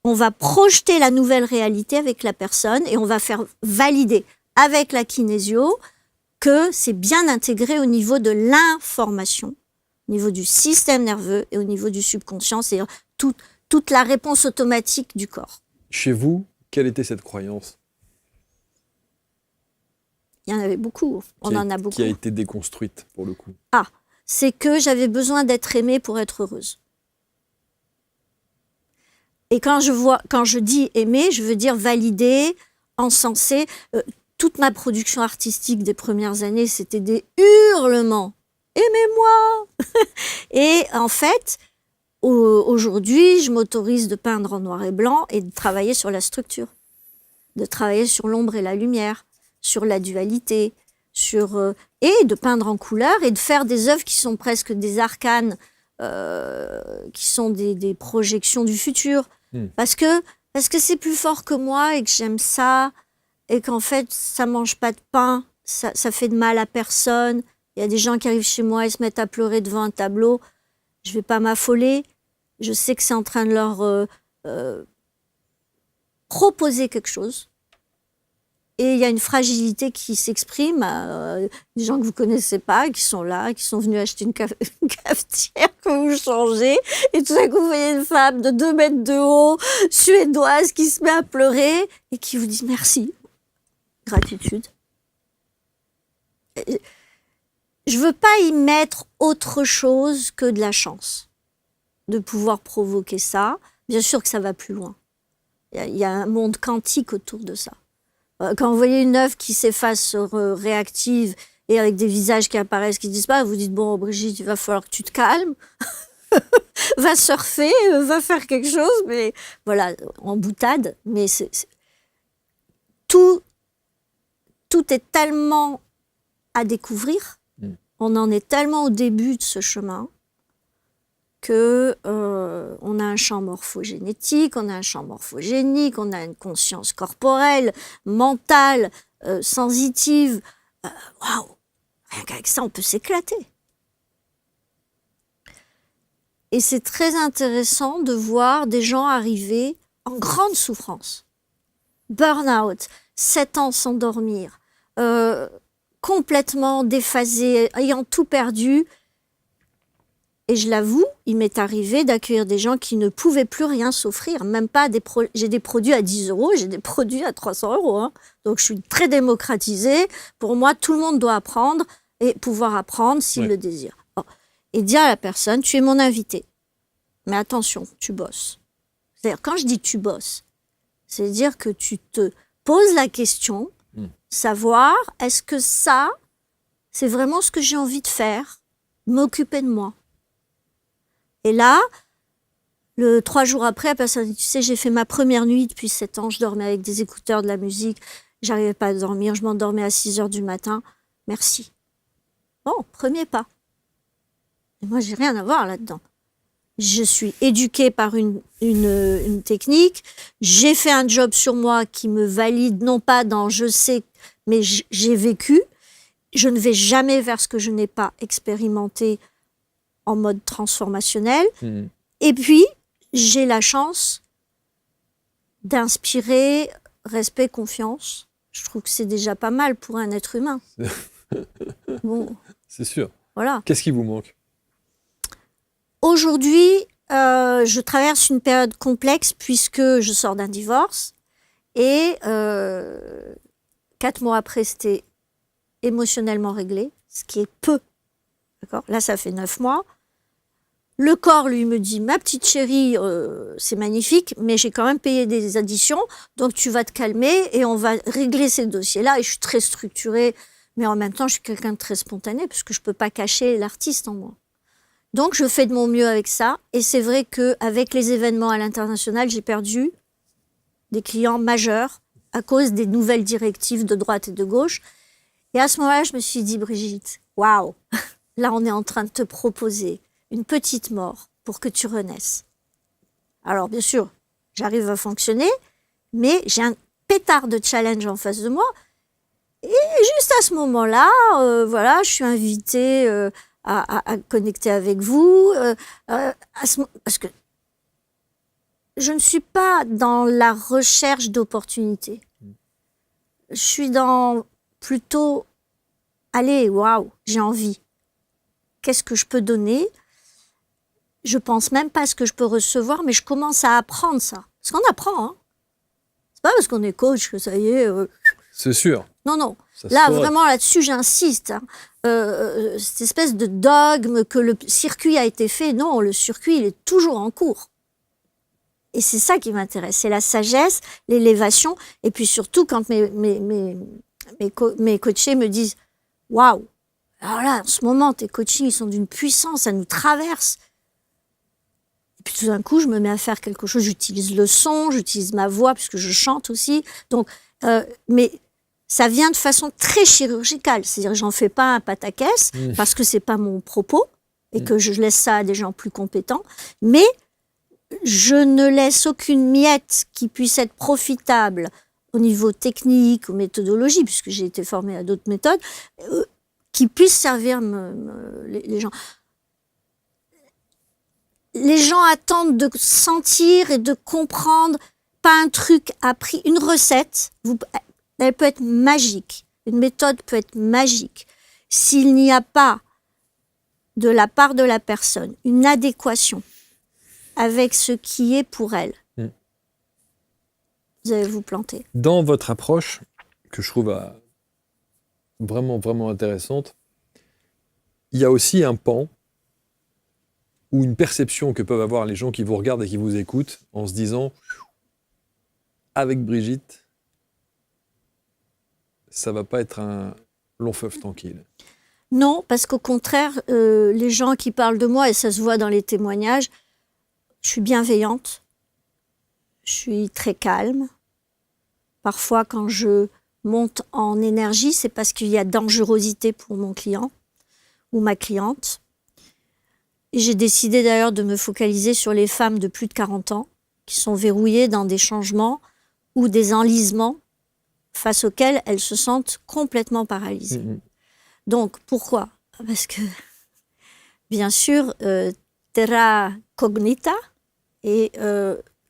Speaker 1: on va projeter la nouvelle réalité avec la personne et on va faire valider avec la kinésio que c'est bien intégré au niveau de l'information, au niveau du système nerveux et au niveau du subconscient, c'est-à-dire toute la réponse automatique du corps.
Speaker 2: Chez vous, quelle était cette croyance?
Speaker 1: Il y en avait beaucoup, on en a beaucoup.
Speaker 2: Qui a été déconstruite, pour le coup?
Speaker 1: Ah, c'est que j'avais besoin d'être aimée pour être heureuse. Et quand je dis aimer, je veux dire valider, encenser. Toute ma production artistique des premières années, c'était des hurlements. Aimez-moi! Et en fait, aujourd'hui, je m'autorise de peindre en noir et blanc et de travailler sur la structure, de travailler sur l'ombre et la lumière, sur la dualité, et de peindre en couleur et de faire des œuvres qui sont presque des arcanes, qui sont des projections du futur. Parce que c'est plus fort que moi et que j'aime ça, et qu'en fait, ça mange pas de pain, ça fait de mal à personne. Il y a des gens qui arrivent chez moi et se mettent à pleurer devant un tableau. Je vais pas m'affoler. Je sais que c'est en train de leur proposer quelque chose. Et il y a une fragilité qui s'exprime, des gens que vous connaissez pas, qui sont là, qui sont venus acheter une cafetière que vous changez, et tout à coup vous voyez une femme de 2 mètres de haut, suédoise, qui se met à pleurer, et qui vous dit merci, gratitude. Je veux pas y mettre autre chose que de la chance, de pouvoir provoquer ça. Bien sûr que ça va plus loin. Il y a un monde quantique autour de ça. Quand vous voyez une œuvre qui s'efface réactive et avec des visages qui apparaissent, qui disparaissent, vous dites, bon, Brigitte, il va falloir que tu te calmes, va surfer, va faire quelque chose, mais voilà, en boutade. Mais tout est tellement à découvrir, on en est tellement au début de ce chemin, que on a un champ morphogénétique, on a un champ morphogénique, on a une conscience corporelle, mentale, sensitive. Waouh! Rien qu'avec ça, on peut s'éclater. Et c'est très intéressant de voir des gens arriver en grande souffrance. Burn-out, 7 ans sans dormir, complètement déphasés, ayant tout perdu. Et je l'avoue, il m'est arrivé d'accueillir des gens qui ne pouvaient plus rien s'offrir, même pas j'ai des produits à 10 €, j'ai des produits à 300 €. Hein. Donc je suis très démocratisée. Pour moi, tout le monde doit apprendre et pouvoir apprendre s'il le désire. Oh. Et dire à la personne, tu es mon invité. Mais attention, tu bosses. C'est-à-dire, quand je dis tu bosses, c'est-à-dire que tu te poses la question, savoir, est-ce que ça, c'est vraiment ce que j'ai envie de faire, m'occuper de moi. Et là, 3 jours après, la personne dit, tu sais, j'ai fait ma première nuit depuis 7 ans, je dormais avec des écouteurs, de la musique, j'arrivais pas à dormir, je m'endormais à 6 h du matin, merci. Bon, premier pas. Et moi, j'ai rien à voir là-dedans. Je suis éduquée par une technique, j'ai fait un job sur moi qui me valide, non pas dans je sais, mais j'ai vécu. Je ne vais jamais vers ce que je n'ai pas expérimenté en mode transformationnel. Et puis, j'ai la chance d'inspirer respect, confiance. Je trouve que c'est déjà pas mal pour un être humain. Bon.
Speaker 2: C'est sûr.
Speaker 1: Voilà.
Speaker 2: Qu'est-ce qui vous manque?
Speaker 1: Aujourd'hui, je traverse une période complexe puisque je sors d'un divorce. Et 4 mois après, c'était émotionnellement réglé, ce qui est peu D'accord ? Là, ça fait 9 mois. Le corps, lui, me dit, ma petite chérie, c'est magnifique, mais j'ai quand même payé des additions, donc tu vas te calmer et on va régler ces dossiers-là. Et je suis très structurée, mais en même temps, je suis quelqu'un de très spontané, parce que je ne peux pas cacher l'artiste en moi. Donc, je fais de mon mieux avec ça. Et c'est vrai qu'avec les événements à l'international, j'ai perdu des clients majeurs à cause des nouvelles directives de droite et de gauche. Et à ce moment-là, je me suis dit, Brigitte, waouh, là, on est en train de te proposer une petite mort pour que tu renaisses. Alors, bien sûr, j'arrive à fonctionner, mais j'ai un pétard de challenge en face de moi. Et juste à ce moment-là, voilà, je suis invitée à connecter avec vous. Parce que je ne suis pas dans la recherche d'opportunités. Je suis dans plutôt, allez, waouh, j'ai envie. Qu'est-ce que je peux donner ? Je pense même pas à ce que je peux recevoir, mais je commence à apprendre ça. Parce qu'on apprend, hein. C'est pas parce qu'on est coach que ça y est.
Speaker 2: C'est sûr.
Speaker 1: Non, non.
Speaker 2: Ça
Speaker 1: Là,
Speaker 2: saurait.
Speaker 1: vraiment, là-dessus, j'insiste. Hein. Cette espèce de dogme que le circuit a été fait, non, le circuit, il est toujours en cours. Et c'est ça qui m'intéresse. C'est la sagesse, l'élévation, et puis surtout quand mes coachés me disent « Waouh, alors là, en ce moment, tes coachings, ils sont d'une puissance, ça nous traverse. » Et puis tout d'un coup, je me mets à faire quelque chose. J'utilise le son, j'utilise ma voix, puisque je chante aussi. Donc, mais ça vient de façon très chirurgicale. C'est-à-dire que j'en fais pas un pataquès, parce que c'est pas mon propos, et que je laisse ça à des gens plus compétents. Mais je ne laisse aucune miette qui puisse être profitable au niveau technique ou méthodologie, puisque j'ai été formée à d'autres méthodes, qui puisse servir les gens. Les gens attendent de sentir et de comprendre, pas un truc appris, une recette, elle peut être magique, une méthode peut être magique. S'il n'y a pas de la part de la personne une adéquation avec ce qui est pour elle, vous allez vous planter.
Speaker 2: Dans votre approche, que je trouve vraiment, vraiment intéressante, il y a aussi un pan ou une perception que peuvent avoir les gens qui vous regardent et qui vous écoutent en se disant « avec Brigitte, ça va pas être un long fleuve tranquille ».
Speaker 1: Non, parce qu'au contraire, les gens qui parlent de moi, et ça se voit dans les témoignages, je suis bienveillante, je suis très calme. Parfois, quand je monte en énergie, c'est parce qu'il y a dangerosité pour mon client ou ma cliente. Et j'ai décidé d'ailleurs de me focaliser sur les femmes de plus de 40 ans qui sont verrouillées dans des changements ou des enlisements face auxquels elles se sentent complètement paralysées. Donc, pourquoi ? Parce que, bien sûr, terra cognita, et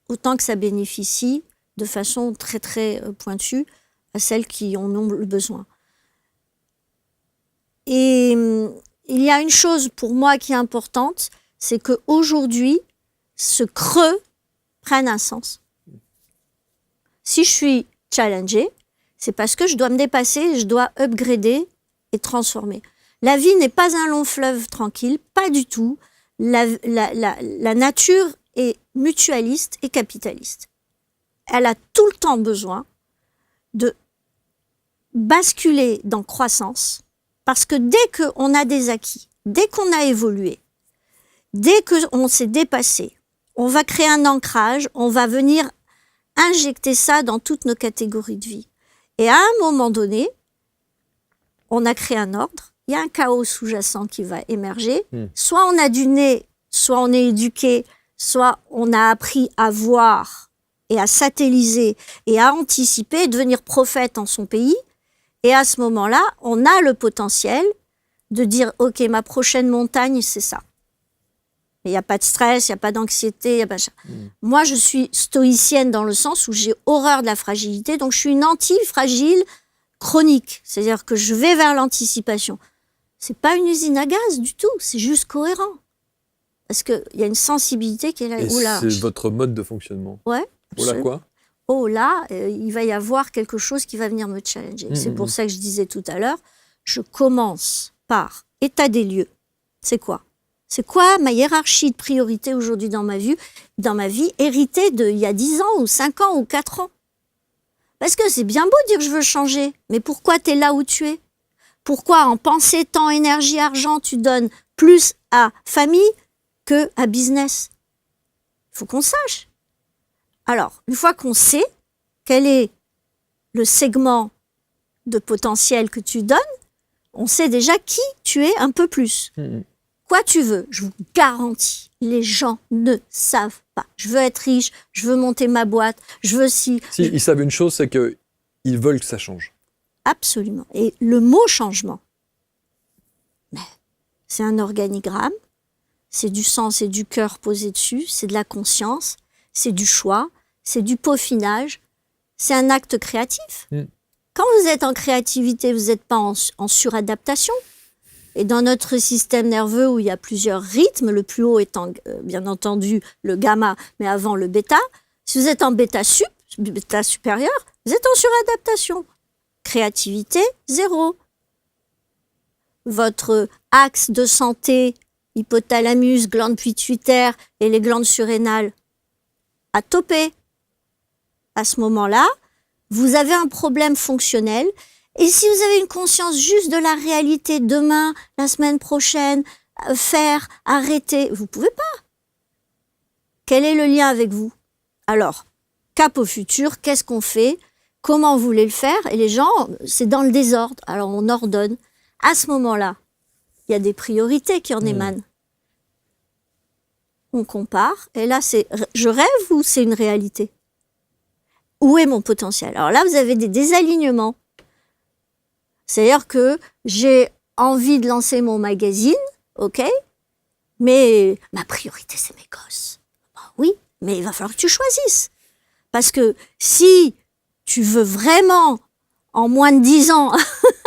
Speaker 1: autant que ça bénéficie de façon très, très pointue à celles qui en ont le besoin. Et il y a une chose pour moi qui est importante, c'est qu'aujourd'hui, ce creux prenne un sens. Si je suis challengée, c'est parce que je dois me dépasser, je dois upgrader et transformer. La vie n'est pas un long fleuve tranquille, pas du tout. La nature est mutualiste et capitaliste. Elle a tout le temps besoin de basculer dans croissance, parce que dès qu'on a des acquis, dès qu'on a évolué, dès qu'on s'est dépassé, on va créer un ancrage, on va venir injecter ça dans toutes nos catégories de vie. Et à un moment donné, on a créé un ordre, il y a un chaos sous-jacent qui va émerger. Soit on a du nez, soit on est éduqué, soit on a appris à voir et à satelliser et à anticiper, devenir prophète en son pays. Et à ce moment-là, on a le potentiel de dire « Ok, ma prochaine montagne, c'est ça ». Il n'y a pas de stress, il n'y a pas d'anxiété. Y a pas... Moi, je suis stoïcienne dans le sens où j'ai horreur de la fragilité. Donc, je suis une anti-fragile chronique. C'est-à-dire que je vais vers l'anticipation. Ce n'est pas une usine à gaz du tout. C'est juste cohérent. Parce qu'il y a une sensibilité qui est là.
Speaker 2: Et
Speaker 1: Oh là.
Speaker 2: c'est votre mode de fonctionnement.
Speaker 1: Ouais.
Speaker 2: Oh là quoi ?
Speaker 1: Oh là, il va y avoir quelque chose qui va venir me challenger. C'est pour ça que je disais tout à l'heure, je commence par état des lieux. C'est quoi? C'est quoi ma hiérarchie de priorité aujourd'hui dans ma vie, héritée d'il y a 10 ans ou 5 ans ou 4 ans? Parce que c'est bien beau de dire je veux changer, mais pourquoi tu es là où tu es? Pourquoi en pensée, temps, énergie, argent, tu donnes plus à famille que à business? Il faut qu'on sache. Alors, une fois qu'on sait quel est le segment de potentiel que tu donnes, on sait déjà qui tu es un peu plus. Quoi tu veux, je vous garantis, les gens ne savent pas. Je veux être riche, je veux monter ma boîte, je veux si...
Speaker 2: Si, ils savent une chose, c'est qu'ils veulent que ça change.
Speaker 1: Absolument. Et le mot changement, c'est un organigramme, c'est du sang, et du cœur posé dessus, c'est de la conscience, c'est du choix, c'est du peaufinage, c'est un acte créatif. Quand vous êtes en créativité, vous n'êtes pas en suradaptation. Et dans notre système nerveux où il y a plusieurs rythmes, le plus haut étant bien entendu le gamma, mais avant le bêta, si vous êtes en bêta supérieur, vous êtes en suradaptation. Créativité, 0. Votre axe de santé, hypothalamus, glande pituitaire et les glandes surrénales, a topé. À ce moment-là, vous avez un problème fonctionnel. Et si vous avez une conscience juste de la réalité, demain, la semaine prochaine, faire, arrêter, vous pouvez pas. Quel est le lien avec vous? Alors, cap au futur, qu'est-ce qu'on fait? Comment vous voulez le faire? Et les gens, c'est dans le désordre. Alors, on ordonne. À ce moment-là, il y a des priorités qui en émanent. On compare. Et là, c'est je rêve ou c'est une réalité? Où est mon potentiel? Alors là, vous avez des désalignements. C'est-à-dire que j'ai envie de lancer mon magazine, ok, mais ma priorité, c'est mes gosses. Oui, mais il va falloir que tu choisisses. Parce que si tu veux vraiment, en moins de 10 ans,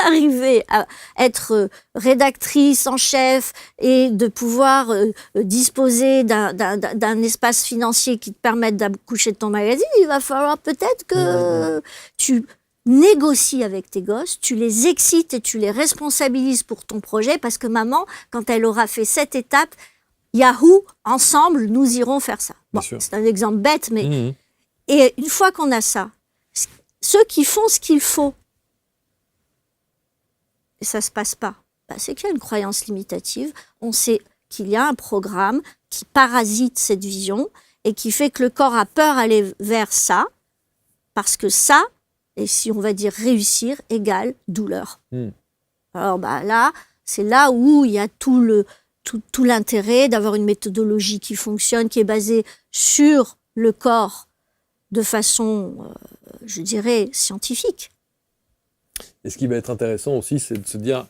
Speaker 1: arriver à être rédactrice en chef et de pouvoir disposer d'un espace financier qui te permette d'accoucher de ton magazine, il va falloir peut-être que tu négocies avec tes gosses, tu les excites et tu les responsabilises pour ton projet parce que maman, quand elle aura fait cette étape, Yahoo, ensemble, nous irons faire ça. Bon, c'est un exemple bête, mais... Et une fois qu'on a ça, ceux qui font ce qu'il faut, et ça ne se passe pas, c'est qu'il y a une croyance limitative. On sait qu'il y a un programme qui parasite cette vision et qui fait que le corps a peur d'aller vers ça, parce que ça, et si on va dire réussir, égale douleur. Alors là, c'est là où il y a tout l'intérêt d'avoir une méthodologie qui fonctionne, qui est basée sur le corps de façon, je dirais, scientifique.
Speaker 2: Et ce qui va être intéressant aussi, c'est de se dire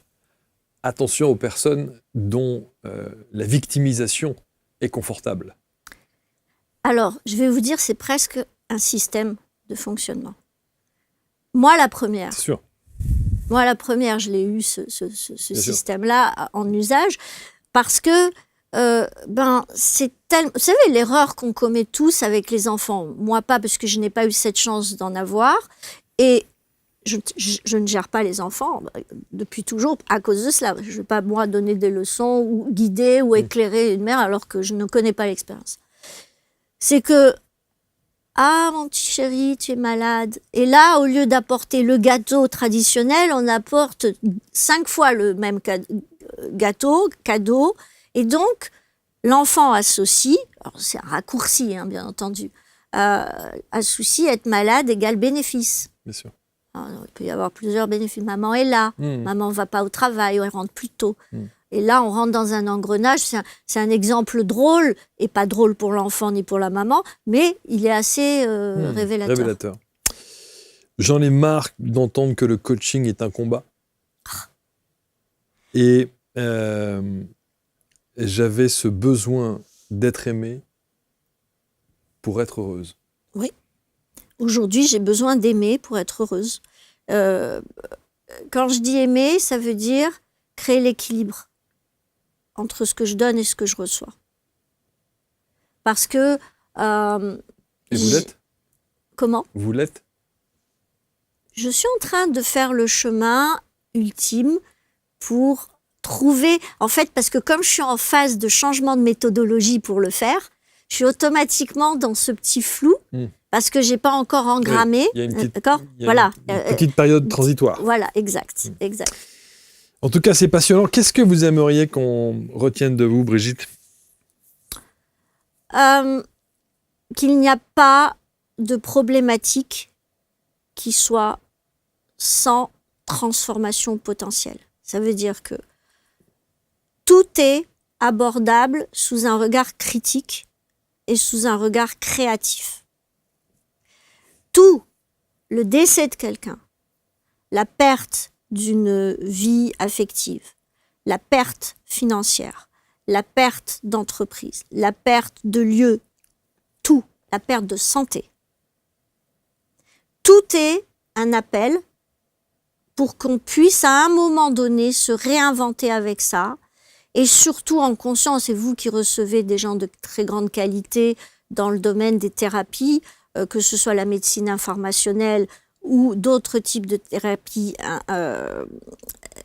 Speaker 2: attention aux personnes dont la victimisation est confortable.
Speaker 1: Alors, je vais vous dire, c'est presque un système de fonctionnement. Moi, la première.
Speaker 2: C'est sûr.
Speaker 1: Moi, la première, je l'ai eu, ce système-là, en usage, parce que, c'est tellement... Vous savez, l'erreur qu'on commet tous avec les enfants, moi pas, parce que je n'ai pas eu cette chance d'en avoir, et je ne gère pas les enfants depuis toujours à cause de cela. Je ne vais pas, moi, donner des leçons, ou guider, ou éclairer une mère, alors que je ne connais pas l'expérience. C'est que, ah, mon petit chéri, tu es malade. Et là, au lieu d'apporter le gâteau traditionnel, on apporte 5 fois le même cadeau. Et donc, l'enfant associe, alors c'est un raccourci, hein, bien entendu, associe être malade égale bénéfice.
Speaker 2: Bien sûr.
Speaker 1: Alors, il peut y avoir plusieurs bénéfices. Maman est là, maman ne va pas au travail, elle rentre plus tôt. Et là, on rentre dans un engrenage. C'est un exemple drôle, et pas drôle pour l'enfant ni pour la maman, mais il est assez révélateur.
Speaker 2: J'en ai marre d'entendre que le coaching est un combat. Et j'avais ce besoin d'être aimée pour être heureuse.
Speaker 1: Oui. Aujourd'hui, j'ai besoin d'aimer pour être heureuse. Quand je dis aimer, ça veut dire créer l'équilibre entre ce que je donne et ce que je reçois. Parce que...
Speaker 2: et vous l'êtes?
Speaker 1: Comment?
Speaker 2: Vous l'êtes?
Speaker 1: Je suis en train de faire le chemin ultime pour trouver, en fait, parce que comme je suis en phase de changement de méthodologie pour le faire, je suis automatiquement dans ce petit flou, parce que j'ai pas encore engrammé.
Speaker 2: Il y a une petite,
Speaker 1: d'accord,
Speaker 2: il y a
Speaker 1: voilà,
Speaker 2: une petite période transitoire.
Speaker 1: Voilà, exact.
Speaker 2: En tout cas, c'est passionnant. Qu'est-ce que vous aimeriez qu'on retienne de vous, Brigitte ?
Speaker 1: Qu'il n'y a pas de problématique qui soit sans transformation potentielle. Ça veut dire que tout est abordable sous un regard critique et sous un regard créatif. Tout, le décès de quelqu'un, la perte d'une vie affective, la perte financière, la perte d'entreprise, la perte de lieu, tout, la perte de santé. Tout est un appel pour qu'on puisse à un moment donné se réinventer avec ça, et surtout en conscience, et vous qui recevez des gens de très grande qualité dans le domaine des thérapies, que ce soit la médecine informationnelle ou d'autres types de thérapies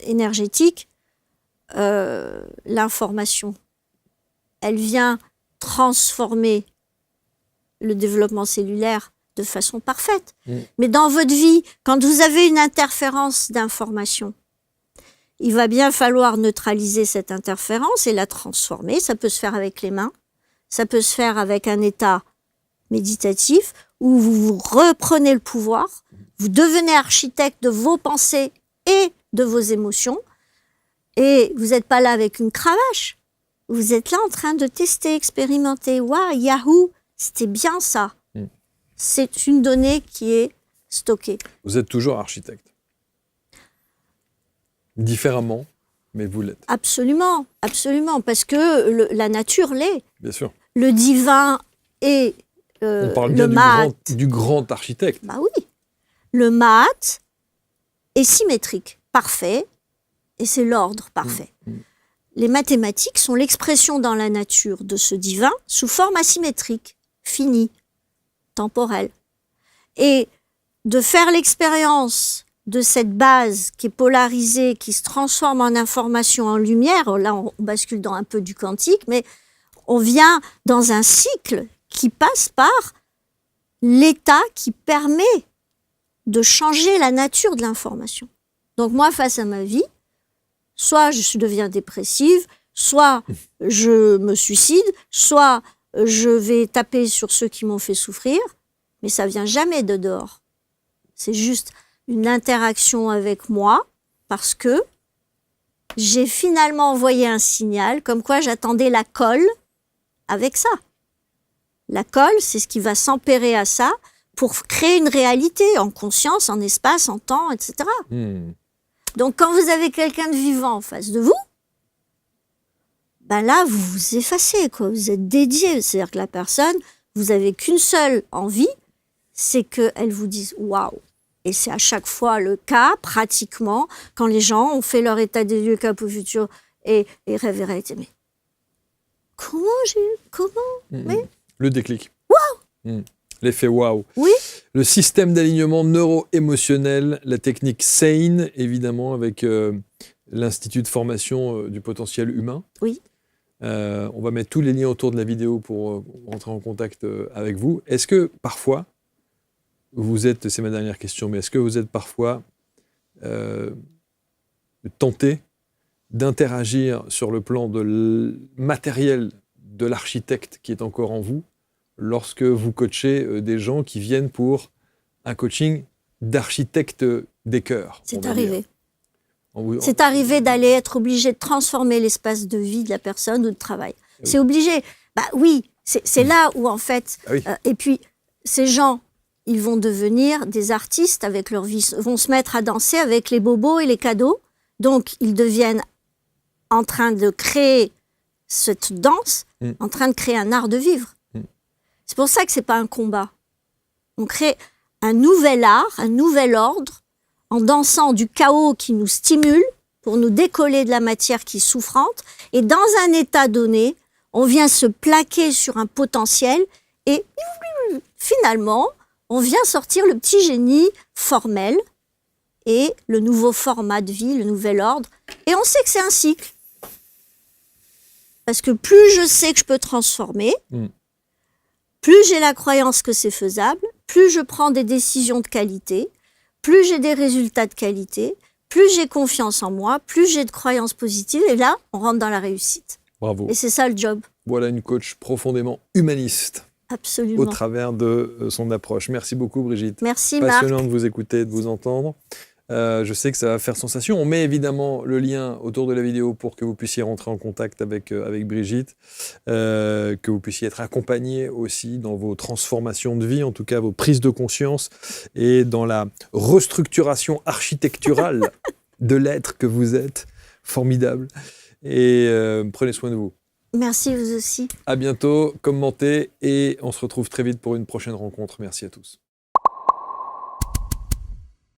Speaker 1: énergétiques, l'information, elle vient transformer le développement cellulaire de façon parfaite. Mais dans votre vie, quand vous avez une interférence d'information, il va bien falloir neutraliser cette interférence et la transformer. Ça peut se faire avec les mains, ça peut se faire avec un état méditatif où vous reprenez le pouvoir, vous devenez architecte de vos pensées et de vos émotions, et vous n'êtes pas là avec une cravache, vous êtes là en train de tester, expérimenter. Waouh, Yahoo, c'était bien ça. C'est une donnée qui est stockée.
Speaker 2: Vous êtes toujours architecte. Différemment, mais vous l'êtes.
Speaker 1: Absolument, absolument, parce que la nature l'est.
Speaker 2: Bien sûr.
Speaker 1: Le divin et
Speaker 2: on parle bien du grand architecte.
Speaker 1: Bah oui. Le math est symétrique, parfait, et c'est l'ordre parfait. Les mathématiques sont l'expression dans la nature de ce divin sous forme asymétrique, finie, temporelle. Et de faire l'expérience de cette base qui est polarisée, qui se transforme en information, en lumière, là on bascule dans un peu du quantique, mais on vient dans un cycle qui passe par l'état qui permet de changer la nature de l'information. Donc moi, face à ma vie, soit je deviens dépressive, soit je me suicide, soit je vais taper sur ceux qui m'ont fait souffrir, mais ça vient jamais de dehors. C'est juste une interaction avec moi, parce que j'ai finalement envoyé un signal comme quoi j'attendais la colle avec ça. La colle, c'est ce qui va s'empérer à ça pour créer une réalité en conscience, en espace, en temps, etc. Donc quand vous avez quelqu'un de vivant en face de vous, ben là, vous vous effacez, quoi. Vous êtes dédié. C'est-à-dire que la personne, vous n'avez qu'une seule envie, c'est qu'elle vous dise « waouh ». Et c'est à chaque fois le cas, pratiquement, quand les gens ont fait leur état des lieux cap au futur et révélaient, mais comment
Speaker 2: Le déclic.
Speaker 1: Waouh.
Speaker 2: L'effet waouh.
Speaker 1: Oui.
Speaker 2: Le système d'alignement neuro-émotionnel, la technique SANE, évidemment, avec l'Institut de formation du potentiel humain.
Speaker 1: Oui.
Speaker 2: On va mettre tous les liens autour de la vidéo pour rentrer en contact avec vous. Est-ce que parfois, c'est ma dernière question, mais est-ce que vous êtes parfois tenté d'interagir sur le plan matériel de l'architecte qui est encore en vous lorsque vous coachez des gens qui viennent pour un coaching d'architecte des cœurs?
Speaker 1: C'est arrivé. C'est arrivé d'aller être obligé de transformer l'espace de vie de la personne ou de travail. Oui. C'est obligé. Bah oui, c'est là où en fait...
Speaker 2: Ah oui.
Speaker 1: Et puis, ces gens, ils vont devenir des artistes avec leur vie, vont se mettre à danser avec les bobos et les cadeaux. Donc, ils deviennent en train de créer cette danse, en train de créer un art de vivre. C'est pour ça que c'est pas un combat. On crée un nouvel art, un nouvel ordre, en dansant du chaos qui nous stimule pour nous décoller de la matière qui est souffrante. Et dans un état donné, on vient se plaquer sur un potentiel et finalement, on vient sortir le petit génie formel et le nouveau format de vie, le nouvel ordre Et on sait que c'est un cycle. Parce que plus je sais que je peux transformer, plus j'ai la croyance que c'est faisable, plus je prends des décisions de qualité, plus j'ai des résultats de qualité, plus j'ai confiance en moi, plus j'ai de croyances positives. Et là, on rentre dans la réussite.
Speaker 2: Bravo.
Speaker 1: Et c'est ça le job.
Speaker 2: Voilà une coach profondément humaniste.
Speaker 1: Absolument.
Speaker 2: Au travers de son approche. Merci beaucoup, Brigitte.
Speaker 1: Merci, Marc.
Speaker 2: Passionnant de vous écouter, de vous entendre. Je sais que ça va faire sensation. On met évidemment le lien autour de la vidéo pour que vous puissiez rentrer en contact avec Brigitte, que vous puissiez être accompagné aussi dans vos transformations de vie, en tout cas vos prises de conscience et dans la restructuration architecturale de l'être que vous êtes. Formidable. Et prenez soin de vous.
Speaker 1: Merci, vous aussi.
Speaker 2: À bientôt, commentez et on se retrouve très vite pour une prochaine rencontre. Merci à tous.